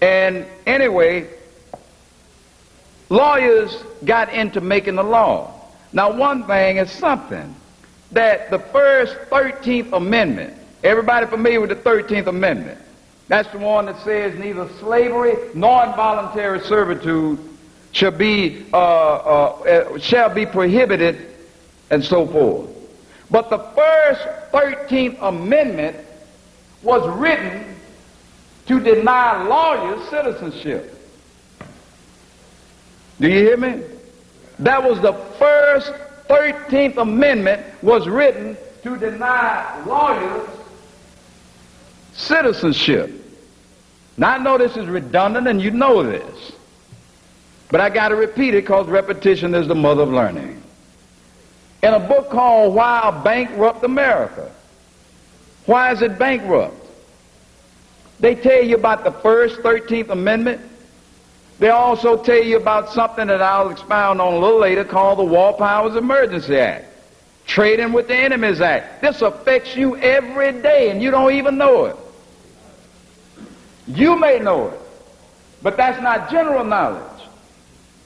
And anyway, lawyers got into making the law. Now, one thing is something that the first 13th Amendment, everybody familiar with the 13th Amendment? That's the one that says neither slavery nor involuntary servitude shall be prohibited, and so forth. But the first 13th Amendment was written to deny lawyers citizenship. Do you hear me? That was the first 13th Amendment was written to deny lawyers citizenship. Now, I know this is redundant and you know this, but I got to repeat it because repetition is the mother of learning. In a book called Why Bankrupt America, why is it bankrupt? They tell you about the first 13th Amendment. They also tell you about something that I'll expound on a little later called the War Powers Emergency Act, Trading with the Enemies Act. This affects you every day and you don't even know it. You may know it, but that's not general knowledge.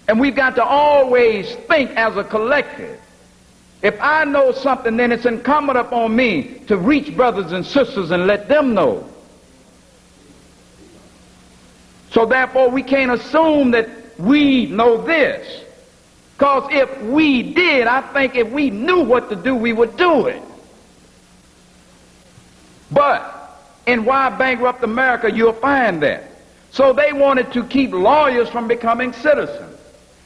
And we've got to always think as a collective. If I know something, then it's incumbent upon me to reach brothers and sisters and let them know. So therefore, we can't assume that we know this. Because if we did, I think if we knew what to do, we would do it. But in Why Bankrupt America, you'll find that. So they wanted to keep lawyers from becoming citizens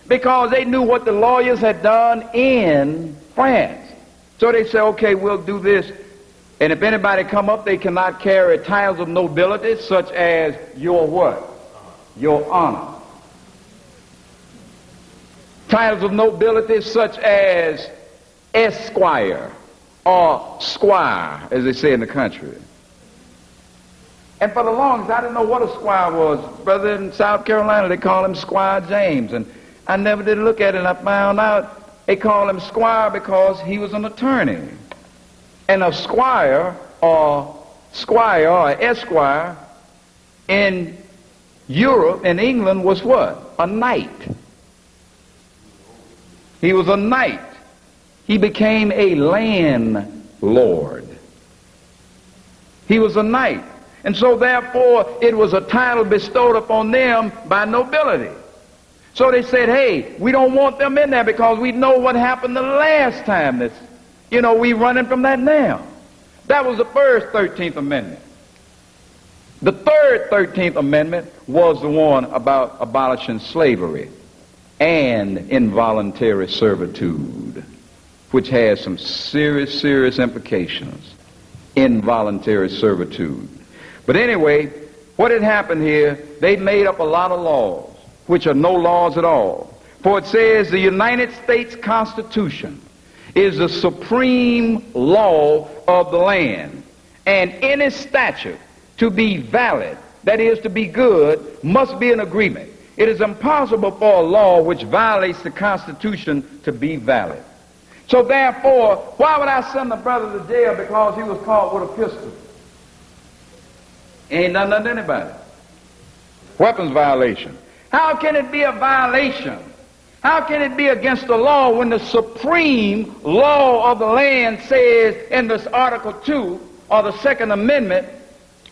because they knew what the lawyers had done in France. So they said, okay, we'll do this. And if anybody come up, they cannot carry titles of nobility such as your what? Your honor. Titles of nobility such as esquire or squire, as they say in the country. And for the longest, I didn't know what a squire was. Brother, in South Carolina, they call him Squire James. And I never did look at it, and I found out they call him squire because he was an attorney. And a squire or esquire in Europe and England was what? A knight. He was a knight. He became a landlord. He was a knight. And so therefore it was a title bestowed upon them by nobility. So they said, hey, we don't want them in there because we know what happened the last time. That's, we running from that now. That was the first 13th Amendment. The third 13th Amendment was the one about abolishing slavery and involuntary servitude, which has some serious, serious implications. Involuntary servitude. But anyway, what had happened here, they made up a lot of laws, which are no laws at all. For it says the United States Constitution is the supreme law of the land, and any statute to be valid, that is to be good, must be an agreement. It is impossible for a law which violates the Constitution to be valid. So therefore, why would I send a brother to jail because he was caught with a pistol? Ain't done nothing to anybody. Weapons violation. How can it be a violation? How can it be against the law when the supreme law of the land says in this Article 2 or the Second Amendment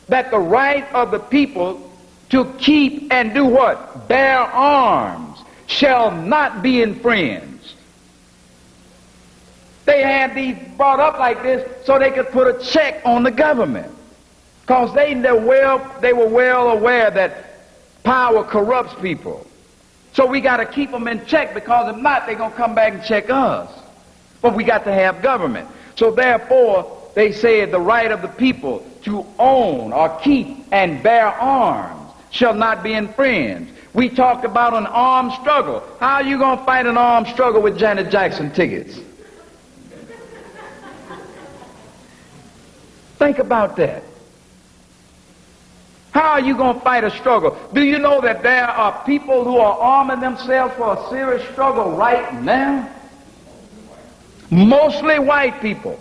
that the right of the people to keep and do what? Bear arms shall not be infringed. They had these brought up like this so they could put a check on the government. Because they were well aware that power corrupts people. So we got to keep them in check, because if not, they're going to come back and check us. But we got to have government. So therefore, they said the right of the people to own or keep and bear arms shall not be infringed. We talked about an armed struggle. How are you going to fight an armed struggle with Janet Jackson tickets? Think about that. How are you going to fight a struggle? Do you know that there are people who are arming themselves for a serious struggle right now? Mostly white people.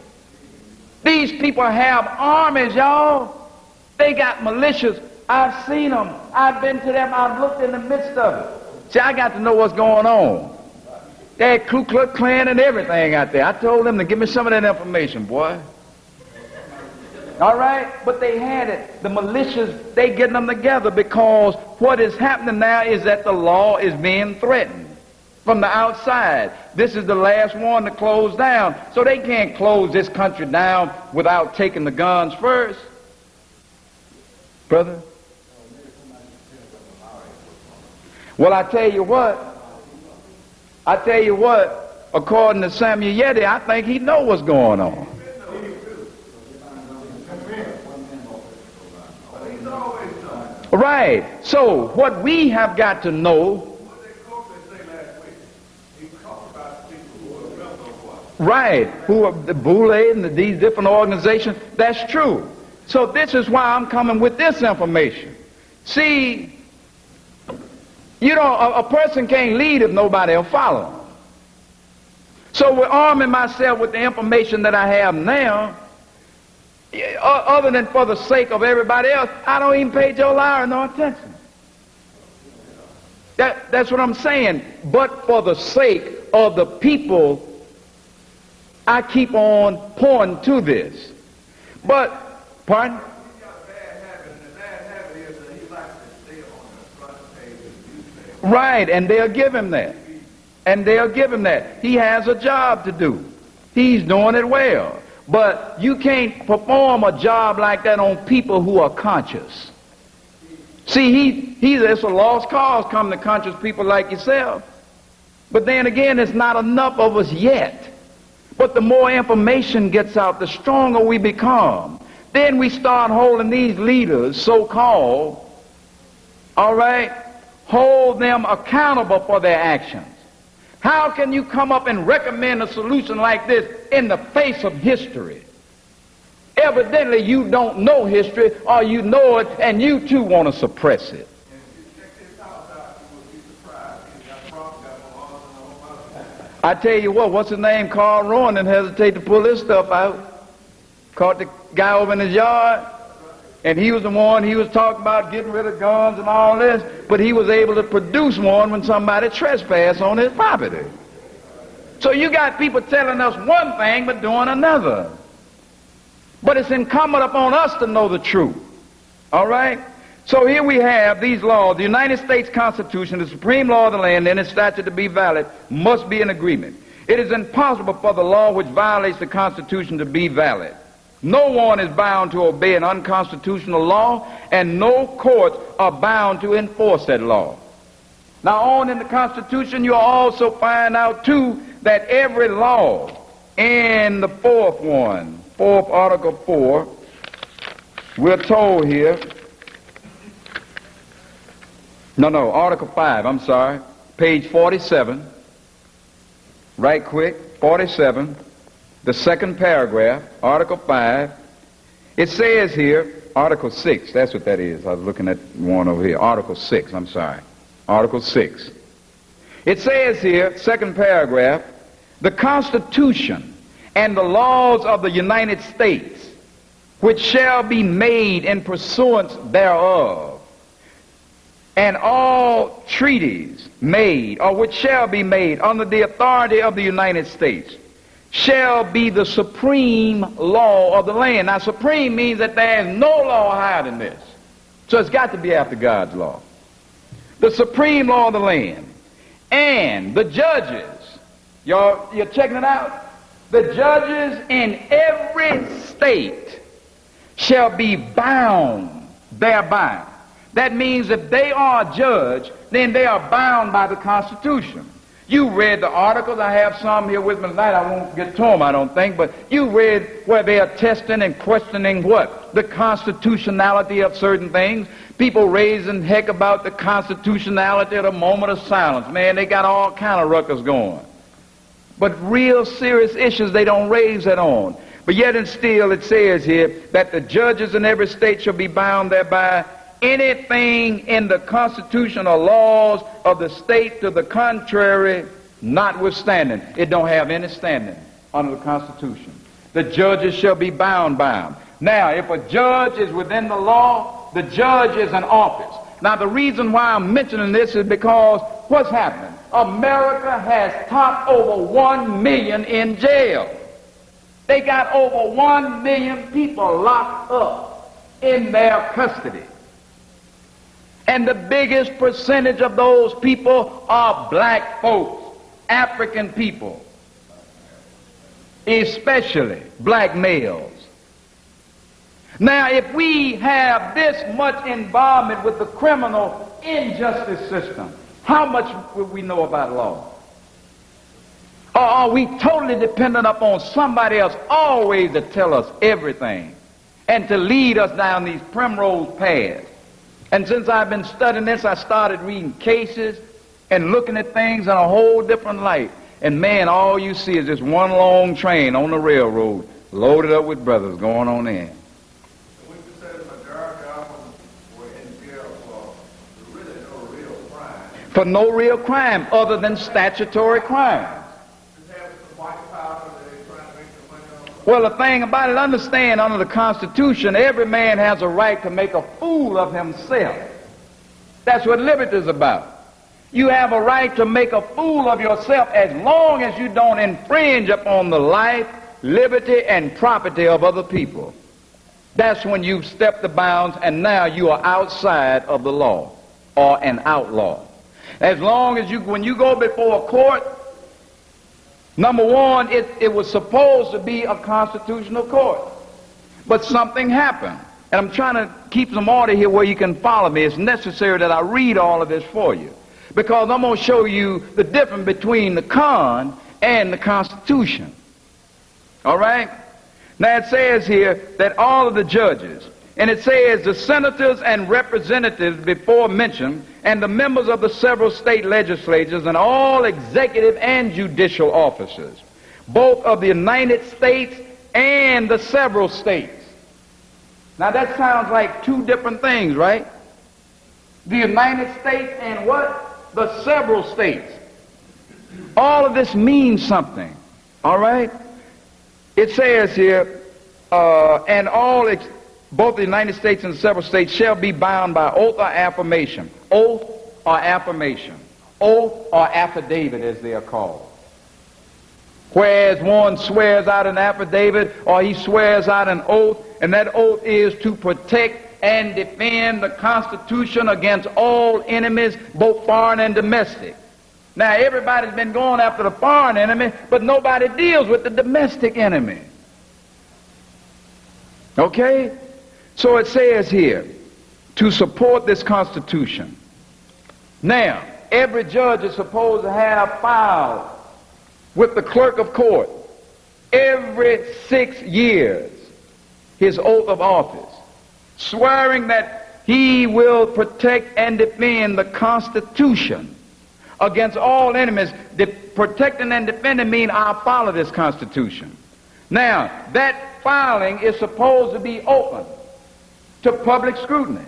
These people have armies, y'all. They got militias. I've seen them. I've been to them. I've looked in the midst of it. See, I got to know what's going on. They had Ku Klux Klan and everything out there. I told them to give me some of that information, boy. All right? But they had it. The militias, they getting them together, because what is happening now is that the law is being threatened from the outside. This is the last one to close down. So they can't close this country down without taking the guns first. Brother? Well, I tell you what, according to Samuel Yeti, I think he knows what's going on. Right. So what we have got to know. Right. Who are the Boule and these different organizations. That's true. So this is why I'm coming with this information. See, a person can't lead if nobody will follow. So we're arming myself with the information that I have now. Other than for the sake of everybody else, I don't even pay Joe Lowry no attention. That's what I'm saying. But for the sake of the people, I keep on pointing to this. But, pardon? Right, and they'll give him that. He has a job to do. He's doing it well. But you can't perform a job like that on people who are conscious. See, it's a lost cause coming to conscious people like yourself. But then again, it's not enough of us yet. But the more information gets out, the stronger we become. Then we start holding these leaders, so-called, all right, hold them accountable for their actions. How can you come up and recommend a solution like this in the face of history? Evidently, you don't know history, or you know it, and you too want to suppress it. I tell you what, what's his name? Carl Rowan didn't hesitate to pull this stuff out. Caught the guy over in his yard. And he was the one, he was talking about getting rid of guns and all this, but he was able to produce one when somebody trespassed on his property. So you got people telling us one thing but doing another. But it's incumbent upon us to know the truth. All right? So here we have these laws. The United States Constitution, the supreme law of the land, and its statute to be valid, must be in agreement. It is impossible for the law which violates the Constitution to be valid. No one is bound to obey an unconstitutional law, and no courts are bound to enforce that law. Now, on in the Constitution, you'll also find out, too, that every law in the fourth Article 4, we're told here, Article 5, I'm sorry, page 47, right quick, 47, the second paragraph, Article 5, it says here, Article 6, that's what that is. I was looking at one over here, Article 6, I'm sorry, Article 6. It says here, second paragraph, the Constitution and the laws of the United States, which shall be made in pursuance thereof, and all treaties made, or which shall be made under the authority of the United States, shall be the supreme law of the land. Now, supreme means that there is no law higher than this. So it's got to be after God's law. The supreme law of the land. And the judges, you're checking it out? The judges in every state shall be bound thereby. That means if they are judged, then they are bound by the Constitution. You read the articles. I have some here with me tonight. I won't get to them, I don't think, but you read where they are testing and questioning what? The constitutionality of certain things. People raising heck about the constitutionality of the moment of silence. Man, they got all kind of ruckus going. But real serious issues they don't raise that on. But yet and still it says here that the judges in every state shall be bound thereby. Anything in the constitutional laws of the state to the contrary, notwithstanding. It don't have any standing under the Constitution. The judges shall be bound by them. Now, if a judge is within the law, the judge is an office. Now, the reason why I'm mentioning this is because what's happening? America has topped over 1 million in jail. They got over 1 million people locked up in their custody. And the biggest percentage of those people are black folks, African people, especially black males. Now, if we have this much involvement with the criminal injustice system, how much would we know about law? Or are we totally dependent upon somebody else always to tell us everything and to lead us down these primrose paths? And since I've been studying this, I started reading cases and looking at things in a whole different light. And man, all you see is this one long train on the railroad loaded up with brothers going on in. When you say the majority of them were in jail for really no real crime. For no real crime other than statutory crime. Well, the thing about it, understand, under the Constitution, every man has a right to make a fool of himself. That's what liberty is about. You have a right to make a fool of yourself as long as you don't infringe upon the life, liberty, and property of other people. That's when you've stepped the bounds and now you are outside of the law or an outlaw. As long as when you go before a court, number one, it was supposed to be a constitutional court. But something happened. And I'm trying to keep some order here where you can follow me. It's necessary that I read all of this for you. Because I'm going to show you the difference between the con and the Constitution. All right? Now it says here that all of the judges, and it says the senators and representatives before mentioned, and the members of the several state legislatures and all executive and judicial officers, both of the United States and the several states. Now that sounds like two different things, right? The United States and what? The several states. All of this means something, all right? It says here, and all both the United States and several states, shall be bound by oath or affirmation. Oath or affirmation. Oath or affidavit, as they are called. Whereas one swears out an affidavit or he swears out an oath, and that oath is to protect and defend the Constitution against all enemies, both foreign and domestic. Now, everybody's been going after the foreign enemy, but nobody deals with the domestic enemy. Okay? So it says here, to support this Constitution. Now, every judge is supposed to have filed with the clerk of court every 6 years his oath of office, swearing that he will protect and defend the Constitution against all enemies. Protecting and defending mean I'll follow this Constitution. Now, that filing is supposed to be open to public scrutiny.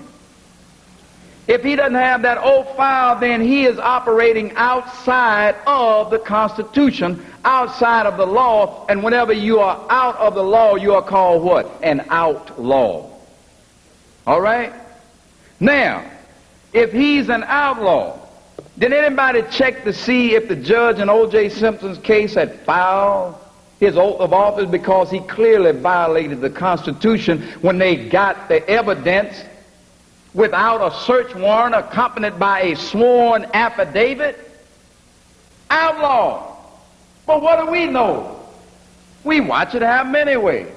If he doesn't have that oath filed, then he is operating outside of the Constitution, outside of the law, and whenever you are out of the law, you are called what? An outlaw. All right? Now, if he's an outlaw, did anybody check to see if the judge in O.J. Simpson's case had filed his oath of office, because he clearly violated the Constitution when they got the evidence without a search warrant accompanied by a sworn affidavit? Outlaw. But what do we know? We watch it happen anyway.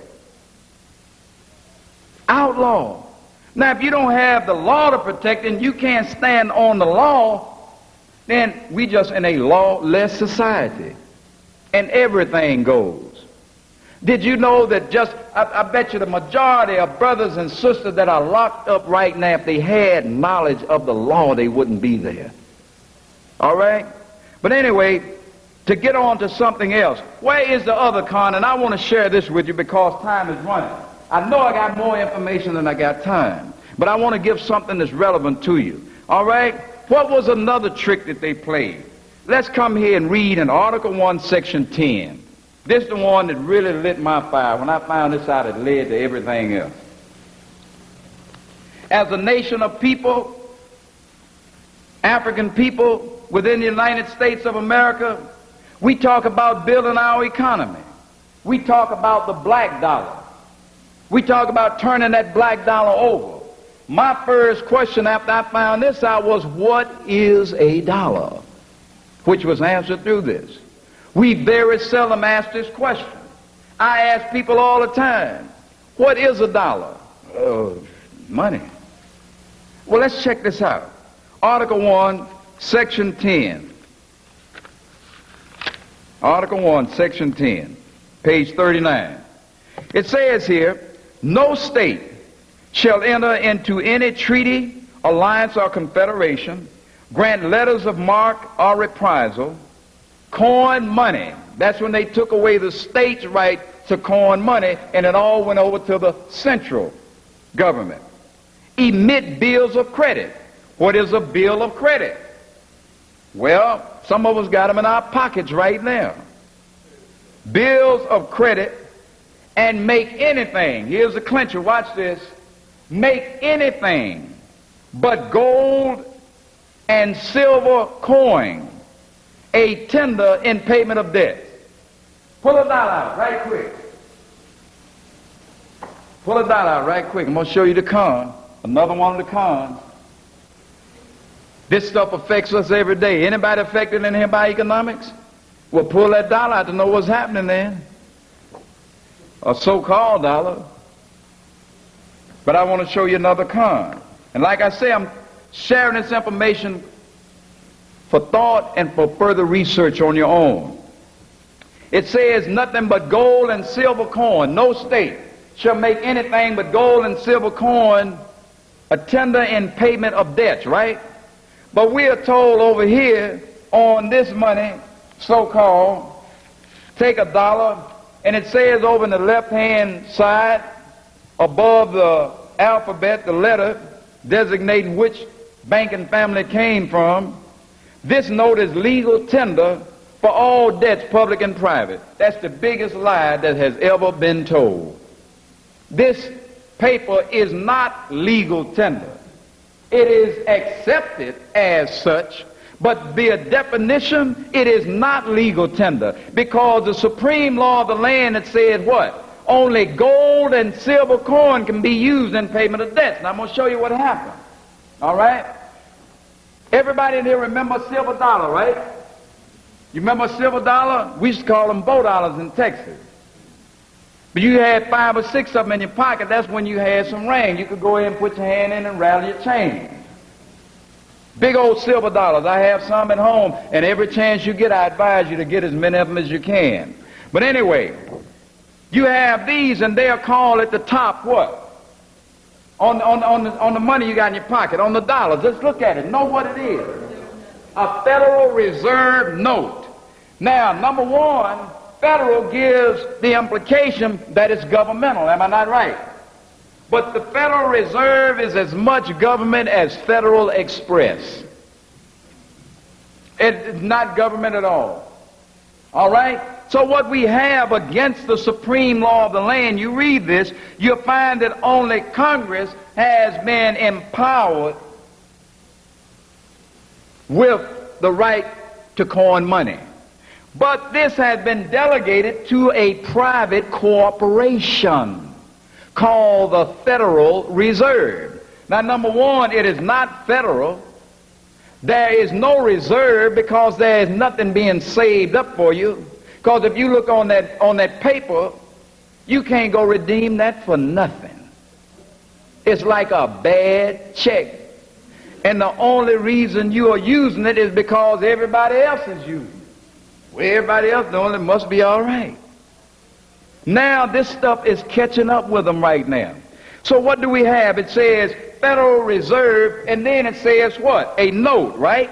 Outlaw. Now, if you don't have the law to protect and you can't stand on the law, then we just in a lawless society. And everything goes. Did you know that I bet you the majority of brothers and sisters that are locked up right now, if they had knowledge of the law, they wouldn't be there. All right? But anyway, to get on to something else, where is the other con? And I want to share this with you because time is running. I know I got more information than I got time, but I want to give something that's relevant to you. All right? What was another trick that they played? Let's come here and read in Article 1, Section 10. This is the one that really lit my fire. When I found this out, it led to everything else. As a nation of people, African people within the United States of America, we talk about building our economy. We talk about the black dollar. We talk about turning that black dollar over. My first question after I found this out was, what is a dollar? Which was answered through this. We very seldom ask this question. I ask people all the time, what is a dollar? Money. Well, let's check this out. Article 1, Section 10. Article 1, Section 10, page 39. It says here, no state shall enter into any treaty, alliance, or confederation, grant letters of marque or reprisal, coin money. That's when they took away the state's right to coin money, and it all went over to the central government. Emit bills of credit. What is a bill of credit? Well, some of us got them in our pockets right now. Bills of credit, and make anything. Here's the clincher. Watch this. Make anything but gold and silver coin a tender in payment of debt. Pull a dollar out right quick. Pull a dollar out right quick. I'm going to show you the con. Another one of the cons. This stuff affects us every day. Anybody affected in here by economics? Well, pull that dollar out to know what's happening then. A so-called dollar. But I want to show you another con. And like I say, I'm sharing this information for thought and for further research on your own. It says nothing but gold and silver coin. No state shall make anything but gold and silver coin a tender in payment of debts, right? But we are told over here on this money, so-called, take a dollar, and it says over in the left-hand side, above the alphabet, the letter designating which banking family it came from, this note is legal tender for all debts, public and private. That's the biggest lie that has ever been told. This paper is not legal tender. It is accepted as such, but via definition, it is not legal tender, because the supreme law of the land, it says what? Only gold and silver coin can be used in payment of debts. Now I'm going to show you what happened. All right? Everybody in here remember silver dollar, right? You remember silver dollar? We used to call them bow dollars in Texas. But you had 5 or 6 of them in your pocket. That's when you had some rain. You could go ahead and put your hand in and rattle your change. Big old silver dollars. I have some at home, and every chance you get, I advise you to get as many of them as you can. But anyway, you have these, and they are called at the top what? On the money you got in your pocket, on the dollars. Just look at it. Know what it is. A Federal Reserve note. Now, number one, federal gives the implication that it's governmental. Am I not right? But the Federal Reserve is as much government as Federal Express. It's not government at all. All right? So what we have against the supreme law of the land, you read this, you'll find that only Congress has been empowered with the right to coin money. But this has been delegated to a private corporation called the Federal Reserve. Now, number one, it is not federal. There is no reserve because there is nothing being saved up for you. Because if you look on that paper, you can't go redeem that for nothing. It's like a bad check. And the only reason you are using it is because everybody else is using it. Well, everybody else doing it must be all right. Now this stuff is catching up with them right now. So what do we have? It says Federal Reserve, and then it says what? A note, right?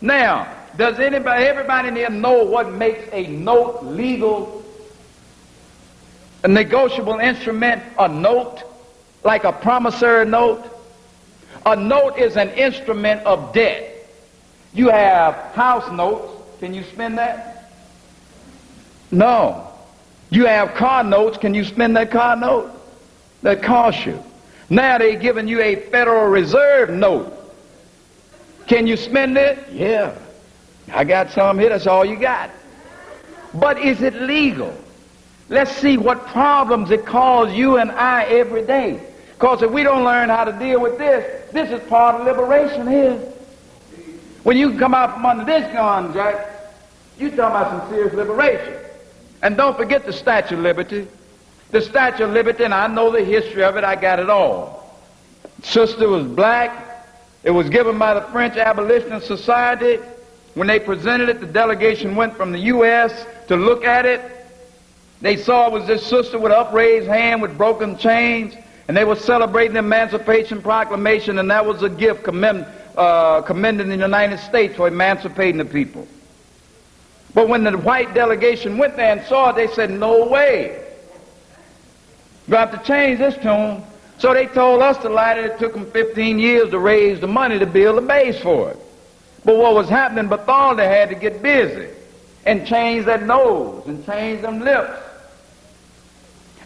Now, does everybody in here know what makes a note legal? A negotiable instrument, a note, like a promissory note? A note is an instrument of debt. You have house notes. Can you spend that? No. You have car notes. Can you spend that car note? That costs you. Now they're giving you a Federal Reserve note. Can you spend it? Yeah. I got some here. That's all you got. But is it legal? Let's see what problems it causes you and I every day. Because if we don't learn how to deal with this, this is part of liberation here. When you come out from under this gun, Jack, you're talking about some serious liberation. And don't forget the Statue of Liberty. The Statue of Liberty, and I know the history of it, I got it all. Sister was black. It was given by the French Abolitionist Society. When they presented it, the delegation went from the U.S. to look at it. They saw it was this sister with an upraised hand with broken chains, and they were celebrating the Emancipation Proclamation, and that was a gift commending the United States for emancipating the people. But when the white delegation went there and saw it, they said, no way. You're going to have to change this tune. So they told us to light it. It took them 15 years to raise the money to build a base for it. But what was happening, Bathalda had to get busy and change that nose and change them lips.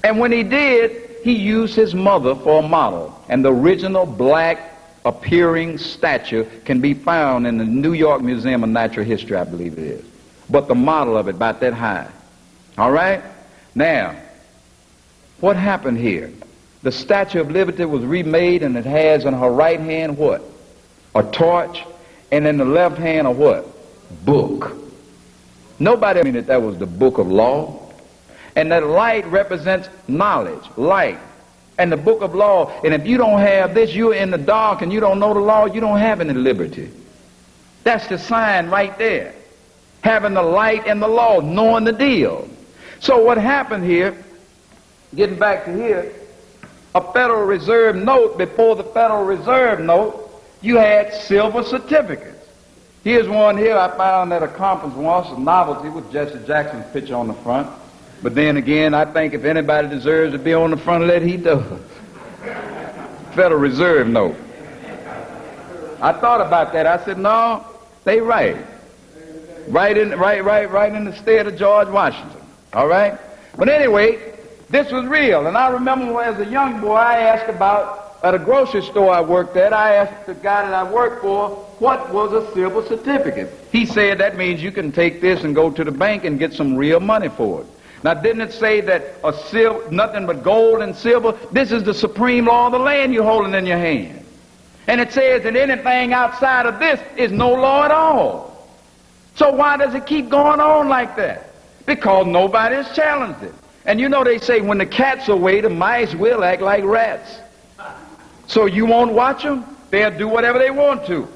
And when he did, he used his mother for a model. And the original black appearing statue can be found in the New York Museum of Natural History, I believe it is. But the model of it about that high. All right? Now, what happened here? The Statue of Liberty was remade, and it has in her right hand what? A torch, and in the left hand a what? Book. Nobody knew that was the book of law. And that light represents knowledge, light. And the book of law, and if you don't have this, you're in the dark and you don't know the law, you don't have any liberty. That's the sign right there. Having the light and the law, knowing the deal. So what happened here, getting back to here, a Federal Reserve note, before the Federal Reserve note, you had silver certificates. Here's one here I found at a conference once, a novelty with Jesse Jackson's picture on the front. But then again, I think if anybody deserves to be on the front of that, he does. Federal Reserve note. I thought about that. I said, no, they right. Right in the state of George Washington. All right? But anyway, This was real. And I remember as a young boy, I asked about, at a grocery store I worked at, I asked the guy that I worked for, what was a silver certificate? He said that means you can take this and go to the bank and get some real money for it. Now, didn't it say that nothing but gold and silver? This is the supreme law of the land you're holding in your hand. And it says that anything outside of this is no law at all. So why does it keep going on like that? Because nobody has challenged it. And you know they say when the cat's away, the mice will act like rats. So you won't watch them? They'll do whatever they want to.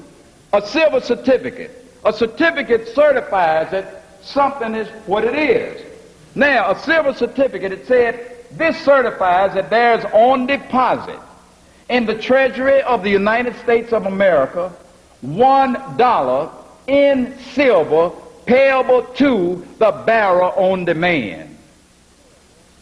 A silver certificate. A certificate certifies that something is what it is. Now, a silver certificate, it said, this certifies that there's on deposit in the Treasury of the United States of America $1 in silver payable to the bearer on demand.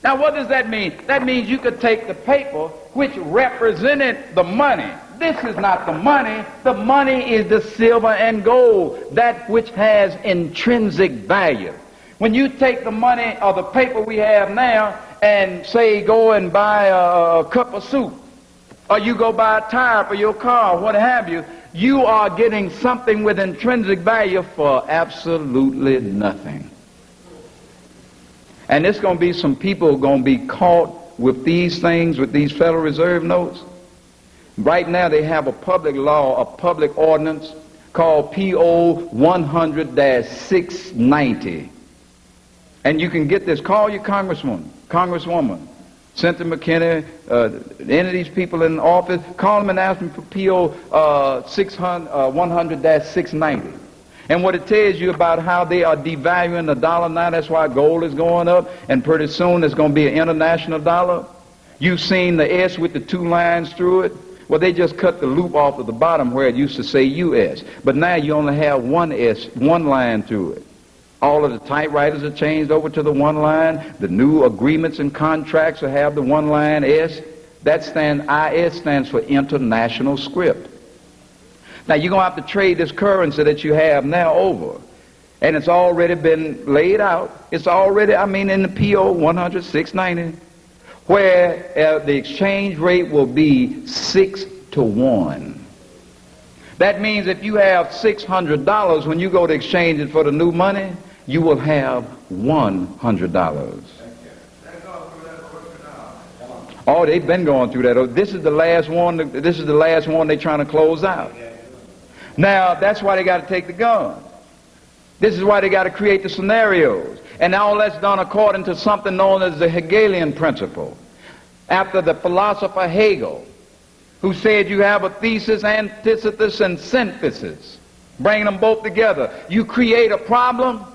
Now, what does that mean? That means you could take the paper which represented the money. This is not the money. The money is the silver and gold, that which has intrinsic value. When you take the money or the paper we have now and say go and buy a cup of soup, or you go buy a tire for your car, what have you, you are getting something with intrinsic value for absolutely nothing. And there's going to be some people going to be caught with these things, with these Federal Reserve notes. Right now they have a public law, a public ordinance called PO 100-690. And you can get this. Call your congresswoman, Cynthia McKinney, any of these people in office, call them and ask them for PO 100-690. And what it tells you about how they are devaluing the dollar now, that's why gold is going up, and pretty soon there's going to be an international dollar. You've seen the S with the two lines through it. Well, they just cut the loop off of the bottom where it used to say US. But now you only have one S, one line through it. All of the typewriters are changed over to the one line. The new agreements and contracts will have the one line S. IS stands for international script. Now you're going to have to trade this currency that you have now over. And it's already been laid out. It's already, in the PO 100-690, where the exchange rate will be 6 to 1. That means if you have $600, when you go to exchange it for the new money, you will have $100. Oh, they've been going through that. This is the last one. This is the last one they're trying to close out. Now, that's why they got to take the gun. This is why they got to create the scenarios. And all that's done according to something known as the Hegelian principle, after the philosopher Hegel, who said you have a thesis, antithesis, and synthesis. Bringing them both together. You create a problem,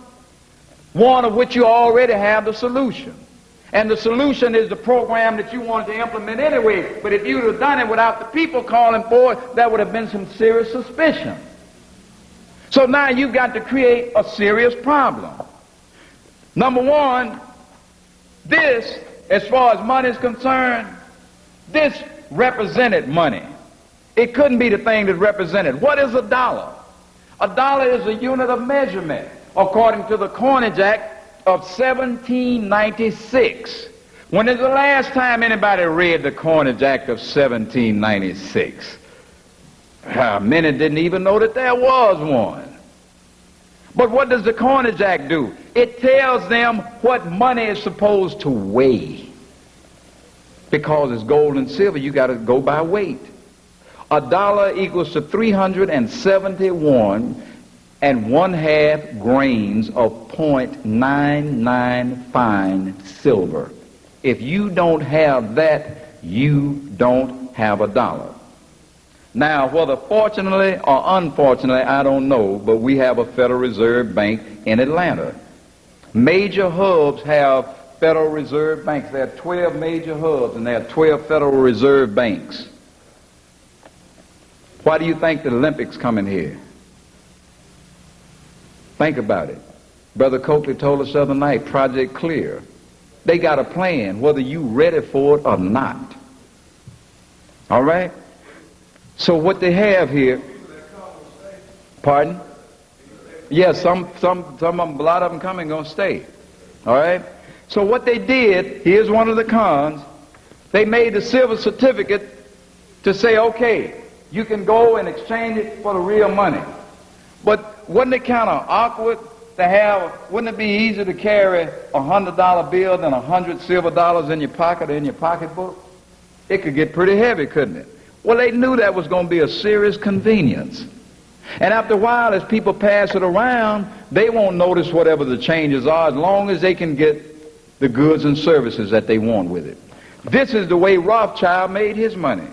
one of which you already have the solution. And the solution is the program that you wanted to implement anyway. But if you'd have done it without the people calling for it, that would have been some serious suspicion. So now you've got to create a serious problem. Number one, this, as far as money is concerned, this represented money. It couldn't be the thing that represented. What is a dollar? A dollar is a unit of measurement, according to the Coinage Act of 1796. When is the last time anybody read the Coinage Act of 1796? Many didn't even know that there was one. But what does the Coinage Act do? It tells them what money is supposed to weigh. Because it's gold and silver, you got to go by weight. A dollar equals to 371 1/2 grains of 0.99 fine silver. If you don't have that, you don't have a dollar. Now, whether fortunately or unfortunately, I don't know, but we have a Federal Reserve Bank in Atlanta. Major hubs have Federal Reserve banks. There are 12 major hubs, and there are 12 Federal Reserve banks. Why do you think the Olympics come in here? Think about it. Brother Coakley told us the other night, Project Clear. They got a plan, whether you ready for it or not. All right? So what they have here, pardon? Yes, some of them, a lot of them coming, going to stay. All right? So what they did, here's one of the cons, they made the silver certificate to say, okay, you can go and exchange it for the real money. But wasn't it kind of awkward to have, wouldn't it be easier to carry a $100 bill than 100 silver dollars in your pocket or in your pocketbook? It could get pretty heavy, couldn't it? Well, they knew that was going to be a serious convenience. And after a while, as people pass it around, they won't notice whatever the changes are as long as they can get the goods and services that they want with it. This is the way Rothschild made his money.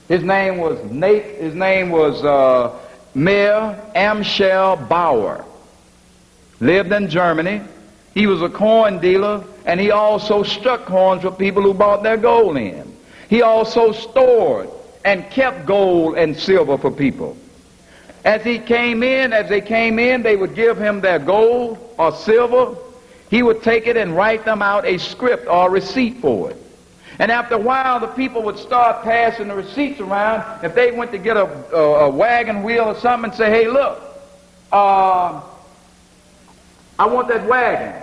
His name was Mayer Amschel Bauer. Lived in Germany. He was a coin dealer, and he also struck coins for people who bought their gold in. He also stored and kept gold and silver for people. As they came in, they would give him their gold or silver. He would take it and write them out a script or a receipt for it. And after a while, the people would start passing the receipts around. If they went to get a wagon wheel or something and say, hey, look, I want that wagon.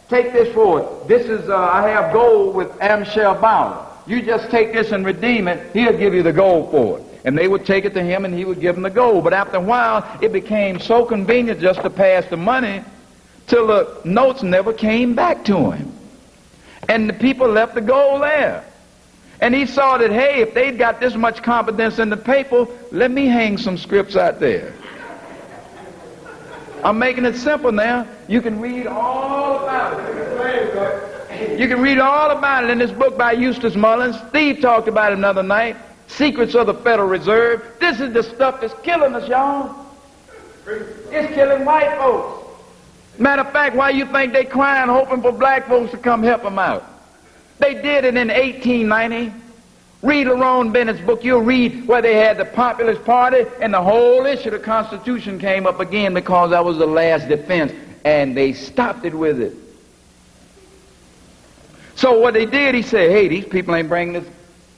Take this for it. This is, I have gold with Amschel Bauer. You just take this and redeem it. He'll give you the gold for it. And they would take it to him and he would give them the gold. But after a while, it became so convenient just to pass the money till the notes never came back to him. And the people left the gold there. And he saw that, hey, if they'd got this much confidence in the paper, let me hang some scripts out there. I'm making it simple now. You can read all about it. You can read all about it in this book by Eustace Mullins. Steve talked about it another night. Secrets of the Federal Reserve. This is the stuff that's killing us, y'all. It's killing white folks. Matter of fact, why you think they crying, hoping for black folks to come help them out? They did it in 1890. Read Lerone Bennett's book. You'll read where they had the Populist Party, and the whole issue of the Constitution came up again because that was the last defense, and they stopped it with it. So what they did, he said, hey, these people ain't bringing this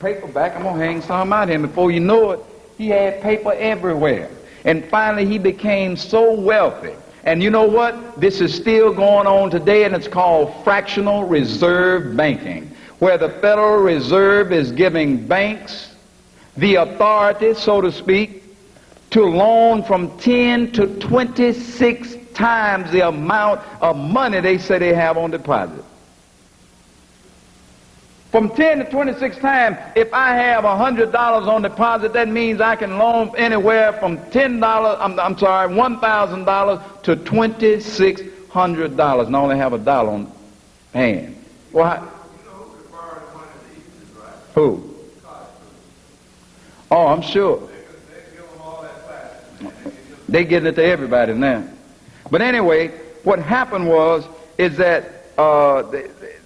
paper back. I'm going to hang some out here. And before you know it, he had paper everywhere. And finally, he became so wealthy. And you know what? This is still going on today, and it's called fractional reserve banking, where the Federal Reserve is giving banks the authority, so to speak, to loan from 10 to 26 times the amount of money they say they have on deposit. From 10 to 26 times, if I have $100 on deposit, that means I can loan anywhere from $1,000 to $2,600 and I only have $1 on hand. Well, You know who could borrow the money the easiest, right? who? Oh, I'm sure. They give them all that fast. They getting it to everybody now. But anyway, what happened is that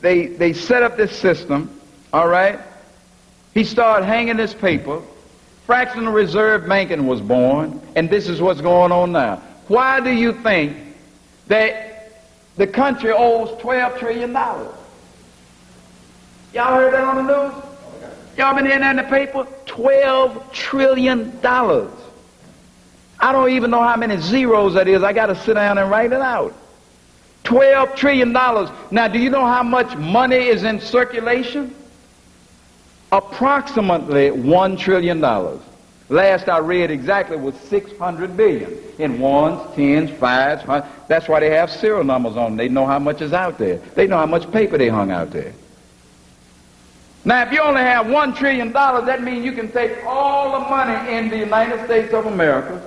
they set up this system, all right? He started hanging this paper. Fractional reserve banking was born, and this is what's going on now. Why do you think that the country owes $12 trillion? Y'all heard that on the news? Y'all been hearing that in the paper? $12 trillion. I don't even know how many zeros that is. I got to sit down and write it out. $12 trillion. Now, do you know how much money is in circulation? Approximately $1 trillion. Last I read exactly was 600 billion in ones, tens, fives. That's why they have serial numbers on them. They know how much is out there. They know how much paper they hung out there. Now, if you only have $1 trillion, that means you can take all the money in the United States of America,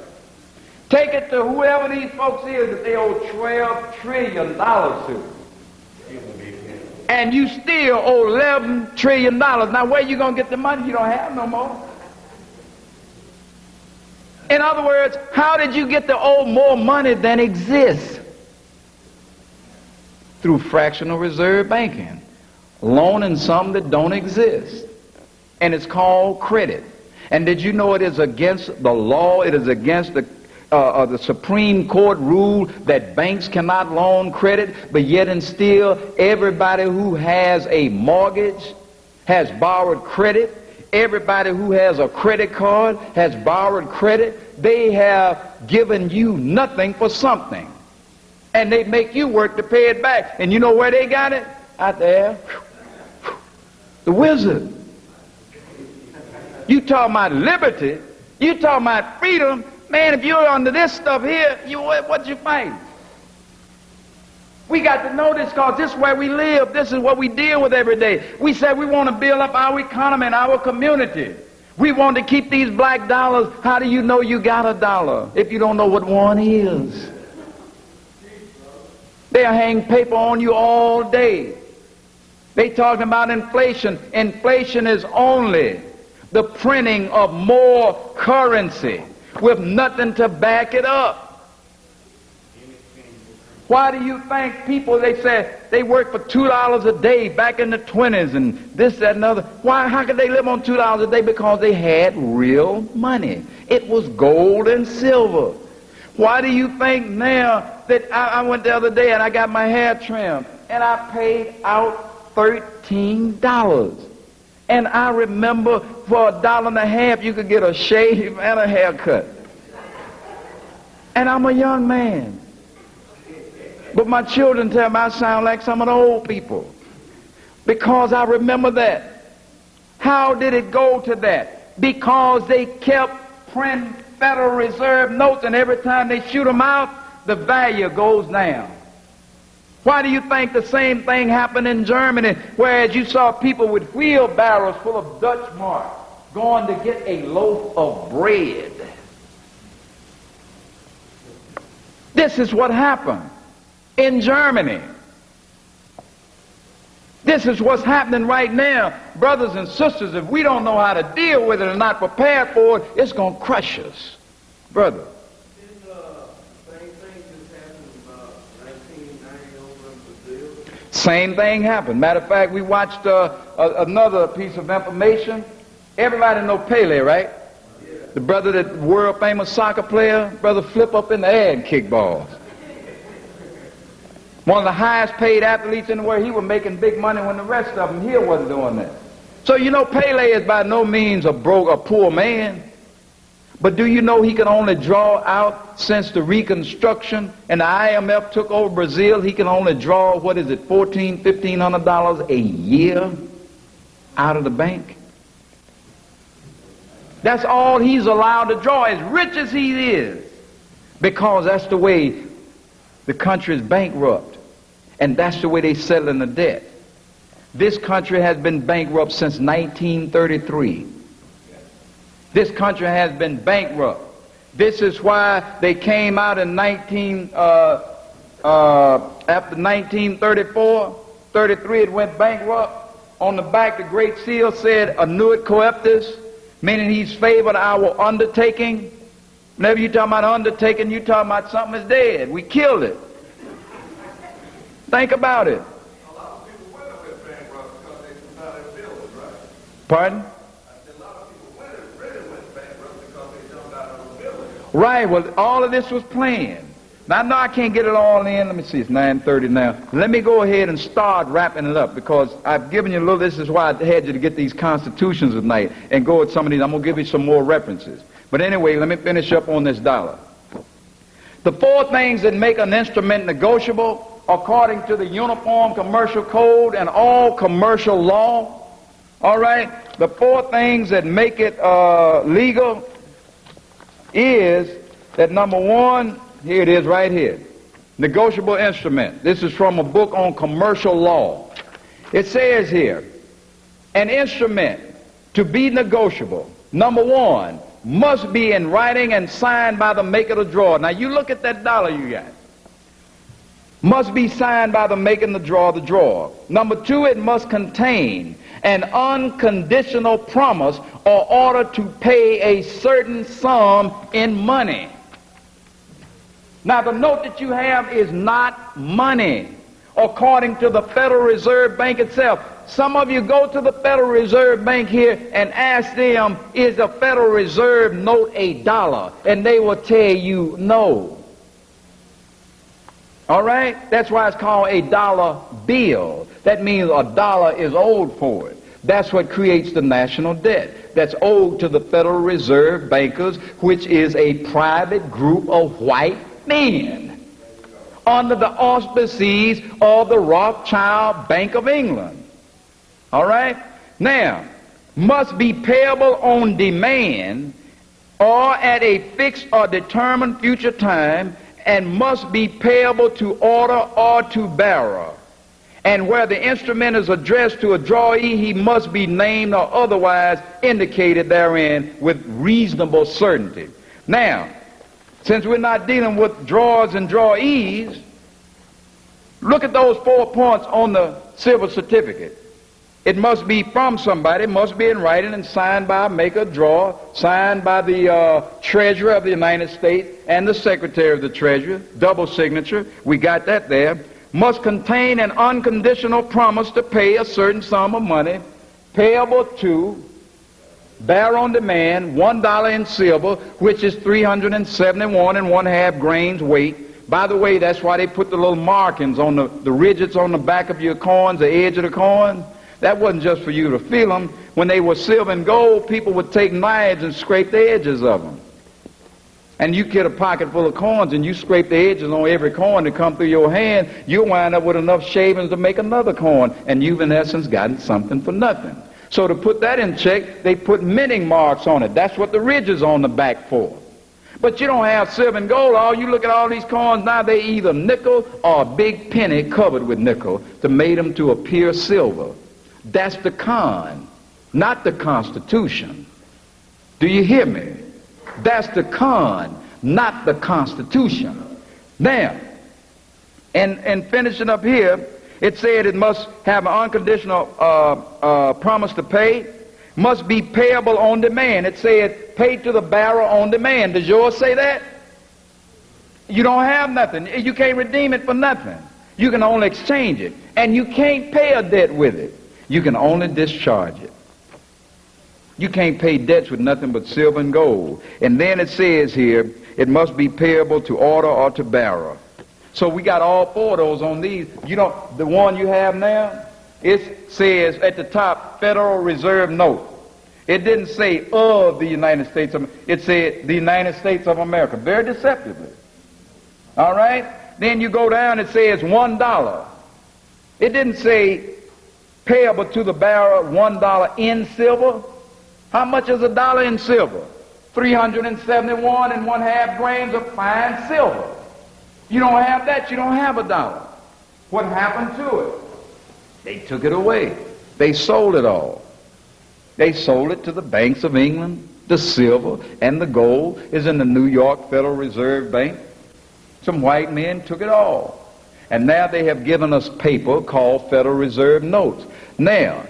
take it to whoever these folks is that they owe $12 trillion to. And you still owe $11 trillion. Now, where you going to get the money you don't have no more? In other words, how did you get to owe more money than exists? Through fractional reserve banking. Loaning some that don't exist. And it's called credit. And did you know it is against the law? It is against the Supreme Court rule that banks cannot loan credit, but yet and still everybody who has a mortgage has borrowed credit. Everybody who has a credit card has borrowed credit. They have given you nothing for something. And they make you work to pay it back. And you know where they got it? out there. The wizard. You talking about liberty? You talking about freedom? Man, if you're under this stuff here, what you fight? We got to know this because this is where we live. This is what we deal with every day. We said we want to build up our economy and our community. We want to keep these black dollars. How do you know you got a dollar if you don't know what one is? They'll hang paper on you all day. They talking about inflation. Inflation is only the printing of more currency with nothing to back it up. Why do you think people, they say they work for $2 a day back in the 20s and this, that, and other? Why? How could they live on $2 a day? Because they had real money. It was gold and silver. Why do you think now that I went the other day and I got my hair trimmed and I paid out $13? And I remember for $1.50 you could get a shave and a haircut. And I'm a young man. But my children tell me I sound like some of the old people. Because I remember that. How did it go to that? Because they kept printing Federal Reserve notes, and every time they shoot them out, the value goes down. Why do you think the same thing happened in Germany, whereas you saw people with wheelbarrows full of Dutch marks going to get a loaf of bread? This is what happened in Germany. This is what's happening right now. Brothers and sisters, if we don't know how to deal with it and not prepared for it, it's going to crush us. Brother. Same thing happened. Matter of fact, we watched another piece of information. Everybody know Pele, right? Yeah. The brother, that world famous soccer player, brother flip up in the air and kick balls. One of the highest paid athletes in the world. He was making big money when the rest of them here wasn't doing that. So you know Pele is by no means a poor man. But do you know he can only draw out since the Reconstruction and the IMF took over Brazil, he can only draw, what is it, $1,400, $1,500 a year out of the bank? That's all he's allowed to draw, as rich as he is, because that's the way the country is bankrupt. And that's the way they settle in the debt. This country has been bankrupt since 1933. This country has been bankrupt. This is why they came out in after 1934, 33 it went bankrupt. On the back the Great Seal said, "Annuit coeptis," meaning he's favored our undertaking. Whenever you talking about undertaking, you talking about something that's dead. We killed it. Think about it. A lot of people went up with bankrupt because they decided to build it, right? Pardon? A lot of people really went bankrupt because they jumped out of the building. Right, well, all of this was planned. Now, I know I can't get it all in. Let me see, it's 9:30 now. Let me go ahead and start wrapping it up because I've given you a little, this is why I had you to get these constitutions tonight and go with some of these. I'm going to give you some more references. But anyway, let me finish up on this dollar. The four things that make an instrument negotiable according to the Uniform Commercial Code and all commercial law, all right, the four things that make it legal is that number one, here it is right here, negotiable instrument. This is from a book on commercial law. It says here, an instrument to be negotiable, number one, must be in writing and signed by the maker of the drawer. Now you look at that dollar you got. Must be signed by the maker of the drawer. Number two, it must contain an unconditional promise or order to pay a certain sum in money. Now the note that you have is not money according to the Federal Reserve Bank itself. Some of you go to the Federal Reserve Bank here and ask them, is the Federal Reserve note $1? And they will tell you no. All right? That's why it's called a dollar bill. That means $1 is owed for it. That's what creates the national debt that's owed to the Federal Reserve bankers, which is a private group of white men. under the auspices of the Rothschild Bank of England. All right? Now, must be payable on demand or at a fixed or determined future time, and must be payable to order or to bearer. And where the instrument is addressed to a drawee, he must be named or otherwise indicated therein with reasonable certainty. Now, since we're not dealing with drawers and drawees, look at those 4 points on the silver certificate. It must be from somebody, it must be in writing and signed by a maker of drawer, signed by the Treasurer of the United States and the Secretary of the Treasury, double signature. We got that there. Must contain an unconditional promise to pay a certain sum of money, payable to, bear on demand, $1 in silver, which is 371 1/2 grains weight. By the way, that's why they put the little markings on the ridges on the back of your coins, the edge of the coin. That wasn't just for you to feel them. When they were silver and gold, people would take knives and scrape the edges of them. And you get a pocket full of coins and you scrape the edges on every coin to come through your hand, you'll wind up with enough shavings to make another coin, and you've in essence gotten something for nothing. So to put that in check, they put minting marks on it. That's what the ridge is on the back for. But you don't have silver and gold. All you look at all these coins now, they either nickel or a big penny covered with nickel to make them to appear silver. That's the con, not the Constitution. Do you hear me? That's the con, not the Constitution. Now, and finishing up here, it said it must have an unconditional promise to pay, must be payable on demand. It said paid to the bearer on demand. Does yours say that? You don't have nothing. You can't redeem it for nothing. You can only exchange it. And you can't pay a debt with it. You can only discharge it. You can't pay debts with nothing but silver and gold. And then it says here, it must be payable to order or to bearer. So we got all 4 of those on these. You know, the one you have now, it says at the top, Federal Reserve Note. It didn't say of the United States of America. It said the United States of America, very deceptively. All right? Then you go down, it says $1. It didn't say payable to the bearer $1 in silver. How much is $1 in silver? 371 1/2 grains of fine silver. You don't have that, you don't have $1. What happened to it? They took it away. They sold it all. They sold it to the banks of England. The silver and the gold is in the New York Federal Reserve Bank. Some white men took it all. And now they have given us paper called Federal Reserve Notes. Now,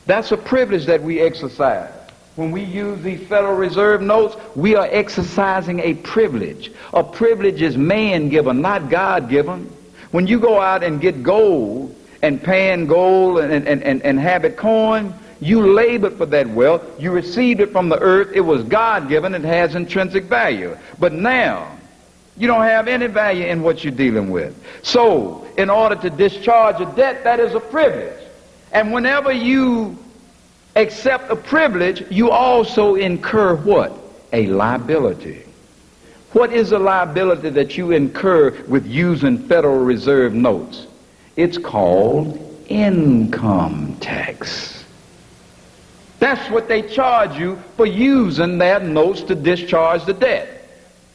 that's a privilege that we exercise. When we use these Federal Reserve Notes, we are exercising a privilege. A privilege is man-given, not God-given. When you go out and get gold and pan gold and have it coin, you labored for that wealth. You received it from the earth. It was God-given. It has intrinsic value. But now, you don't have any value in what you're dealing with. So, in order to discharge a debt, that is a privilege. And whenever you accept a privilege, you also incur what? A liability. What is a liability that you incur with using Federal Reserve Notes? It's called income tax. That's what they charge you for using their notes to discharge the debt.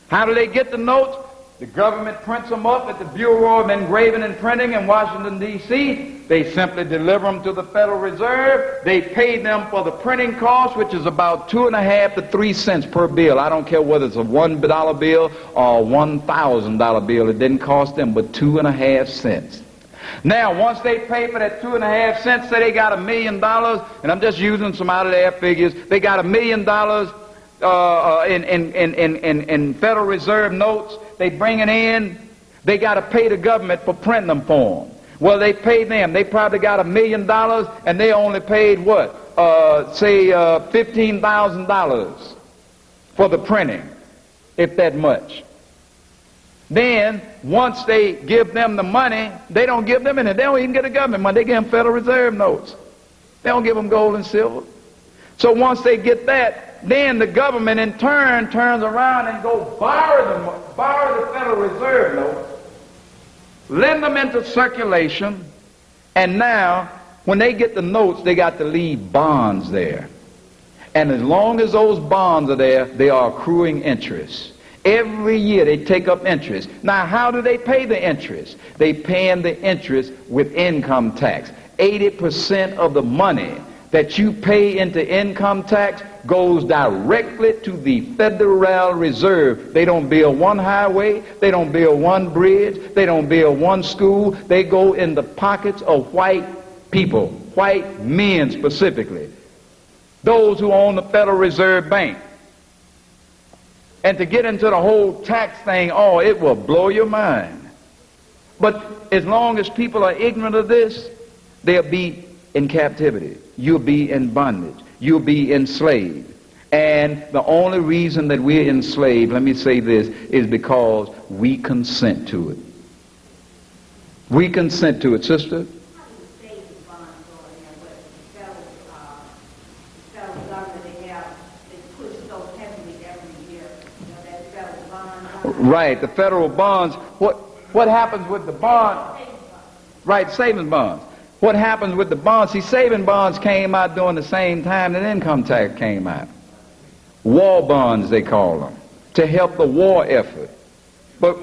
How do they get the notes? The government prints them up at the Bureau of Engraving and Printing in Washington, D.C. They simply deliver them to the Federal Reserve. They pay them for the printing cost, which is about 2.5 to 3 cents per bill. I don't care whether it's a $1 bill or a $1,000 bill. It didn't cost them but 2.5 cents. Now, once they pay for that 2.5 cents, say they got $1 million, and I'm just using some out of their figures. They got $1 million in Federal Reserve Notes. They bring it in. They got to pay the government for printing them for them. Well, they pay them. They probably got $1 million, and they only paid what? Say $15,000 for the printing, if that much. Then, once they give them the money, they don't give them any. They don't even get the government money. They give them Federal Reserve Notes. They don't give them gold and silver. So once they get that, then the government in turn turns around and go borrow the Federal Reserve Notes lend them into circulation, and now when they get the notes, they got to leave bonds there. And as long as those bonds are there, they are accruing interest. Every year they take up interest. Now, how do they pay the interest? They paying the interest with income tax. 80% of the money that you pay into income tax goes directly to the Federal Reserve. They don't build one highway, they don't build one bridge, they don't build one school. They go in the pockets of white people, white men specifically, those who own the Federal Reserve Bank. And to get into the whole tax thing, oh, it will blow your mind. But as long as people are ignorant of this, they'll be in captivity. You'll be in bondage. You'll be enslaved. And the only reason that we're enslaved, let me say this, is because we consent to it. We consent to it, sister. Right, the federal bonds. What happens with the bond? Right, savings bonds. What happens with the bonds? See, saving bonds came out during the same time that income tax came out. War bonds, they call them, to help the war effort. But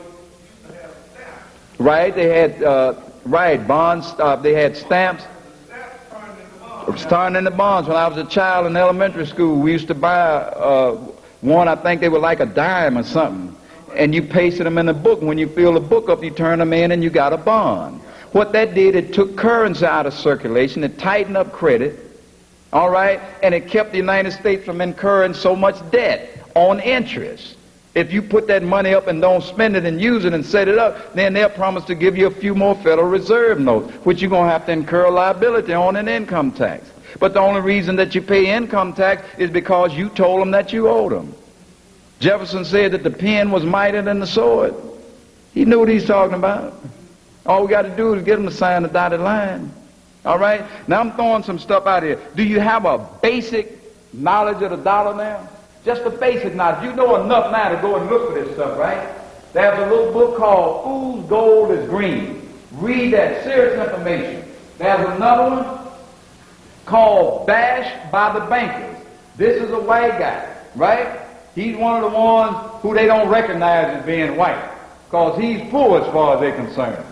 right, they had bonds. They had stamps. Starting in the bonds. When I was a child in elementary school, we used to buy one. I think they were like a dime or something. And you pasted them in the book. When you fill the book up, you turn them in and you got a bond. What that did, it took currency out of circulation. It tightened up credit, all right? And it kept the United States from incurring so much debt on interest. If you put that money up and don't spend it and use it and set it up, then they'll promise to give you a few more Federal Reserve notes, which you're going to have to incur liability on in income tax. But the only reason that you pay income tax is because you told them that you owed them. Jefferson said that the pen was mightier than the sword. He knew what he's talking about. All we got to do is get them to sign the dotted line. All right? Now I'm throwing some stuff out here. Do you have a basic knowledge of the dollar now? Just a basic knowledge. You know enough now to go and look for this stuff, right? There's a little book called Fool's Gold is Green. Read that. Serious information. There's another one called Bashed by the Bankers. This is a white guy, right? He's one of the ones who they don't recognize as being white, because he's poor as far as they're concerned.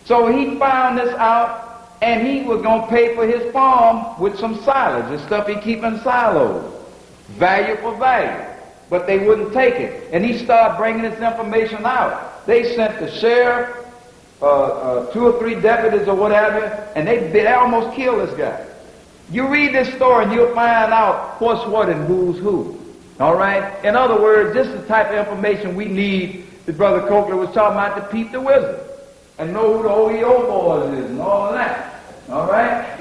So he found this out, and he was going to pay for his farm with some silage, the stuff he keep in silos, value for value. But they wouldn't take it. And he started bringing this information out. They sent the sheriff, 2 or 3 deputies or whatever, and they almost killed this guy. You read this story and you'll find out what's what and who's who. All right? In other words, this is the type of information we need, that Brother Coakley was talking about, to peep the wizard and know who the OEO boys is and all of that. All right?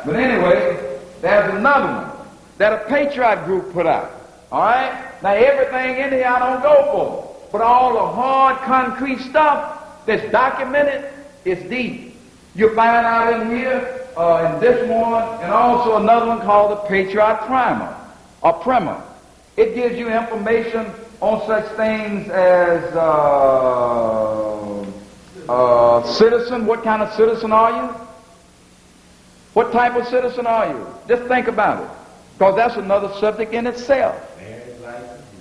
But anyway, there's another one that a patriot group put out. All right? Now, everything in here I don't go for, but all the hard, concrete stuff that's documented is deep. You'll find out in here, in this one, and also another one called the Patriot Primer, or Primer. It gives you information on such things as citizen. What kind of citizen are you? What type of citizen are you? Just think about it, because that's another subject in itself.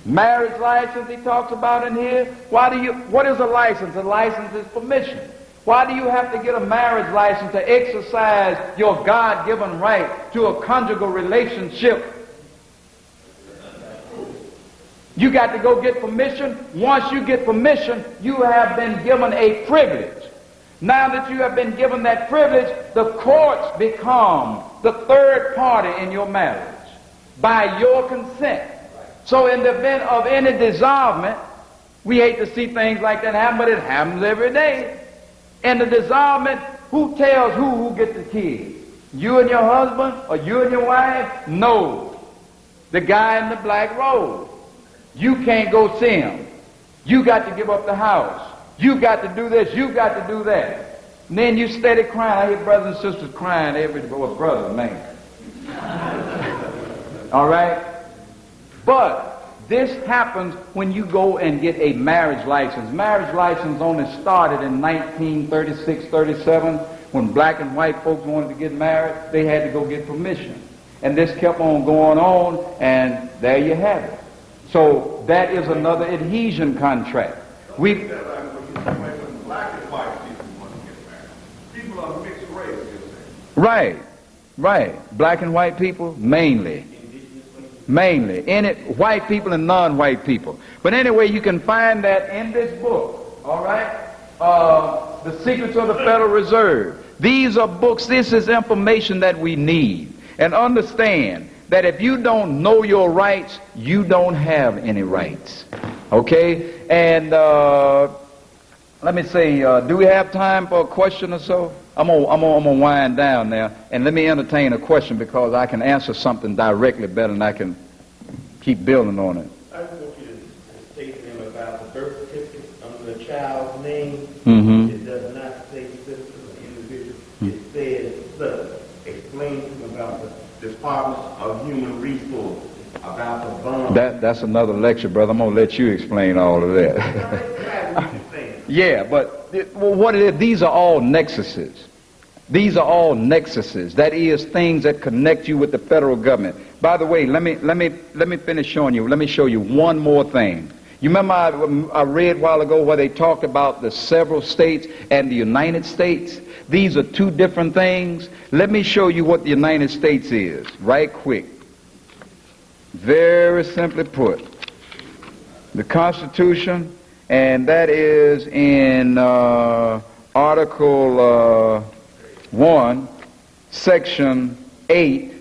Marriage license he talks about in here. What is a license? A license is permission. Why do you have to get a marriage license to exercise your God-given right to a conjugal relationship? You got to go get permission. Once you get permission, you have been given a privilege. Now that you have been given that privilege, the courts become the third party in your marriage by your consent. So in the event of any dissolvement, we hate to see things like that happen, but it happens every day. In the dissolvement, who tells who gets the kids? You and your husband or you and your wife? No. The guy in the black robe. You can't go see him. You got to give up the house. You got to do this. You got to do that. And then you steady crying. I hear brothers and sisters crying every day. Well, brother, man. All right? But This happens when you go and get a marriage license. Marriage license only started in 1936, 37. When black and white folks wanted to get married, they had to go get permission. And this kept on going on, and there you have it. So that is another adhesion contract. When black and white people want to get married, people of mixed race, you say. Right. Black and white people, mainly. In it, white people and non-white people. But anyway, you can find that in this book, all right? The Secrets of the Federal Reserve. These are books, this is information that we need. And understand that if you don't know your rights, you don't have any rights. Okay? And let me say, do we have time for a question or so? I'm gonna wind down now, and let me entertain a question because I can answer something directly better than I can keep building on it. I just want you to state to them about the birth certificate under the child's name. Mm-hmm. It does not say citizen or individual. It says son. Explain to them about the Department of Human Resources, about the bond. That's another lecture, brother. I'm gonna let you explain all of that. Yeah, but what it is, these are all nexuses. These are all nexuses. That is, things that connect you with the federal government. By the way, let me finish showing you. Let me show you one more thing. You remember I read a while ago where they talked about the several states and the United States? These are two different things. Let me show you what the United States is, right quick. Very simply put. The Constitution, and that is in Article 1, Section 8.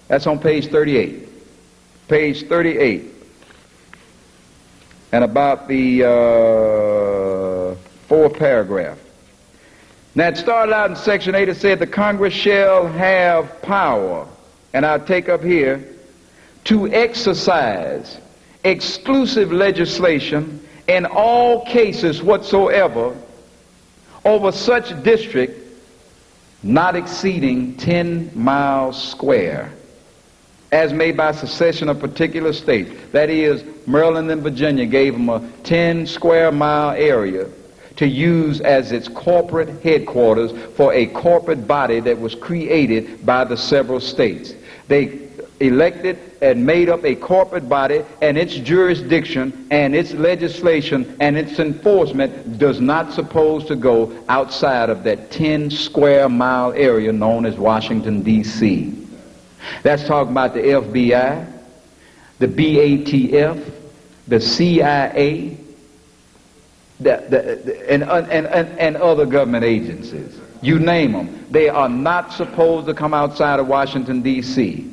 That's on page 38. Page 38. And about the fourth paragraph. Now it started out in Section 8, it said the Congress shall have power, and I'll take up here, to exercise exclusive legislation in all cases whatsoever over such district not exceeding 10 miles square, as made by secession of particular states. That is, Maryland and Virginia gave them a 10 square mile area to use as its corporate headquarters for a corporate body that was created by the several states. They elected and made up a corporate body, and its jurisdiction and its legislation and its enforcement does not supposed to go outside of that 10 square mile area known as Washington, D.C. That's talking about the FBI, the BATF, the CIA, and other government agencies. You name them. They are not supposed to come outside of Washington, D.C.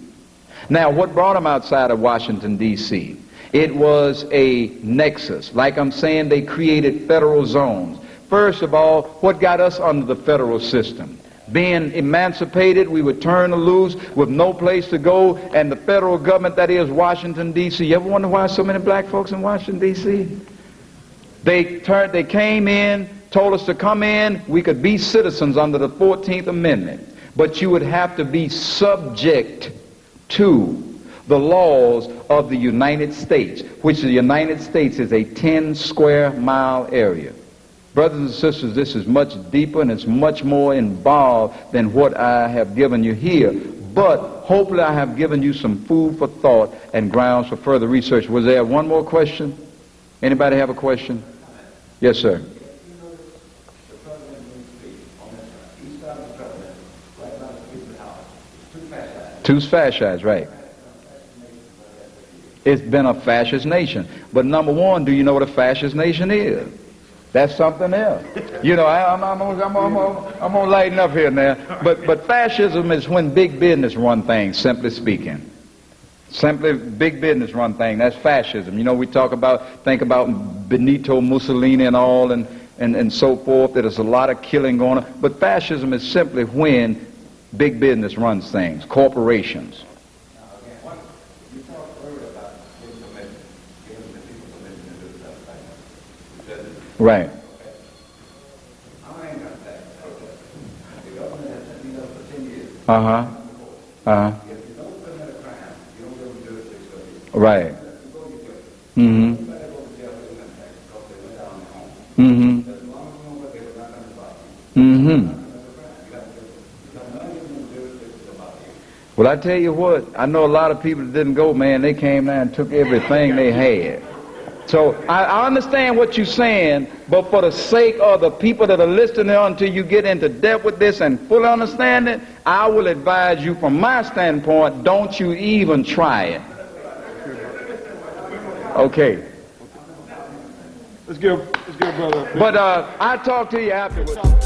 Now, what brought them outside of Washington, D.C.? It was a nexus. Like I'm saying, they created federal zones. First of all, what got us under the federal system? Being emancipated, we were turned loose with no place to go, and the federal government, that is Washington, D.C. You ever wonder why so many black folks in Washington, D.C.? They came in, told us to come in, we could be citizens under the 14th Amendment, but you would have to be subject to the laws of the United States, which the United States is a 10 square mile area. Brothers and sisters, this is much deeper and it's much more involved than what I have given you here. But hopefully I have given you some food for thought and grounds for further research. Was there one more question? Anybody have a question? Yes, sir. Two fascists, right. It's been a fascist nation. But number one, do you know what a fascist nation is? That's something else. You know, I'm gonna lighten up here now. But fascism is when big business run things, simply speaking. Simply big business run things. That's fascism. You know, we think about Benito Mussolini and all and so forth. There's a lot of killing going on. But fascism is simply when big business runs things, corporations. Right. Right. Mm-hmm. Mm-hmm. Mm-hmm. Well, I tell you what, I know a lot of people that didn't go, man. They came there and took everything they had. So I understand what you're saying, but for the sake of the people that are listening until you get into depth with this and fully understand it, I will advise you from my standpoint, don't you even try it. Okay. Let's give brother. But I'll talk to you afterwards.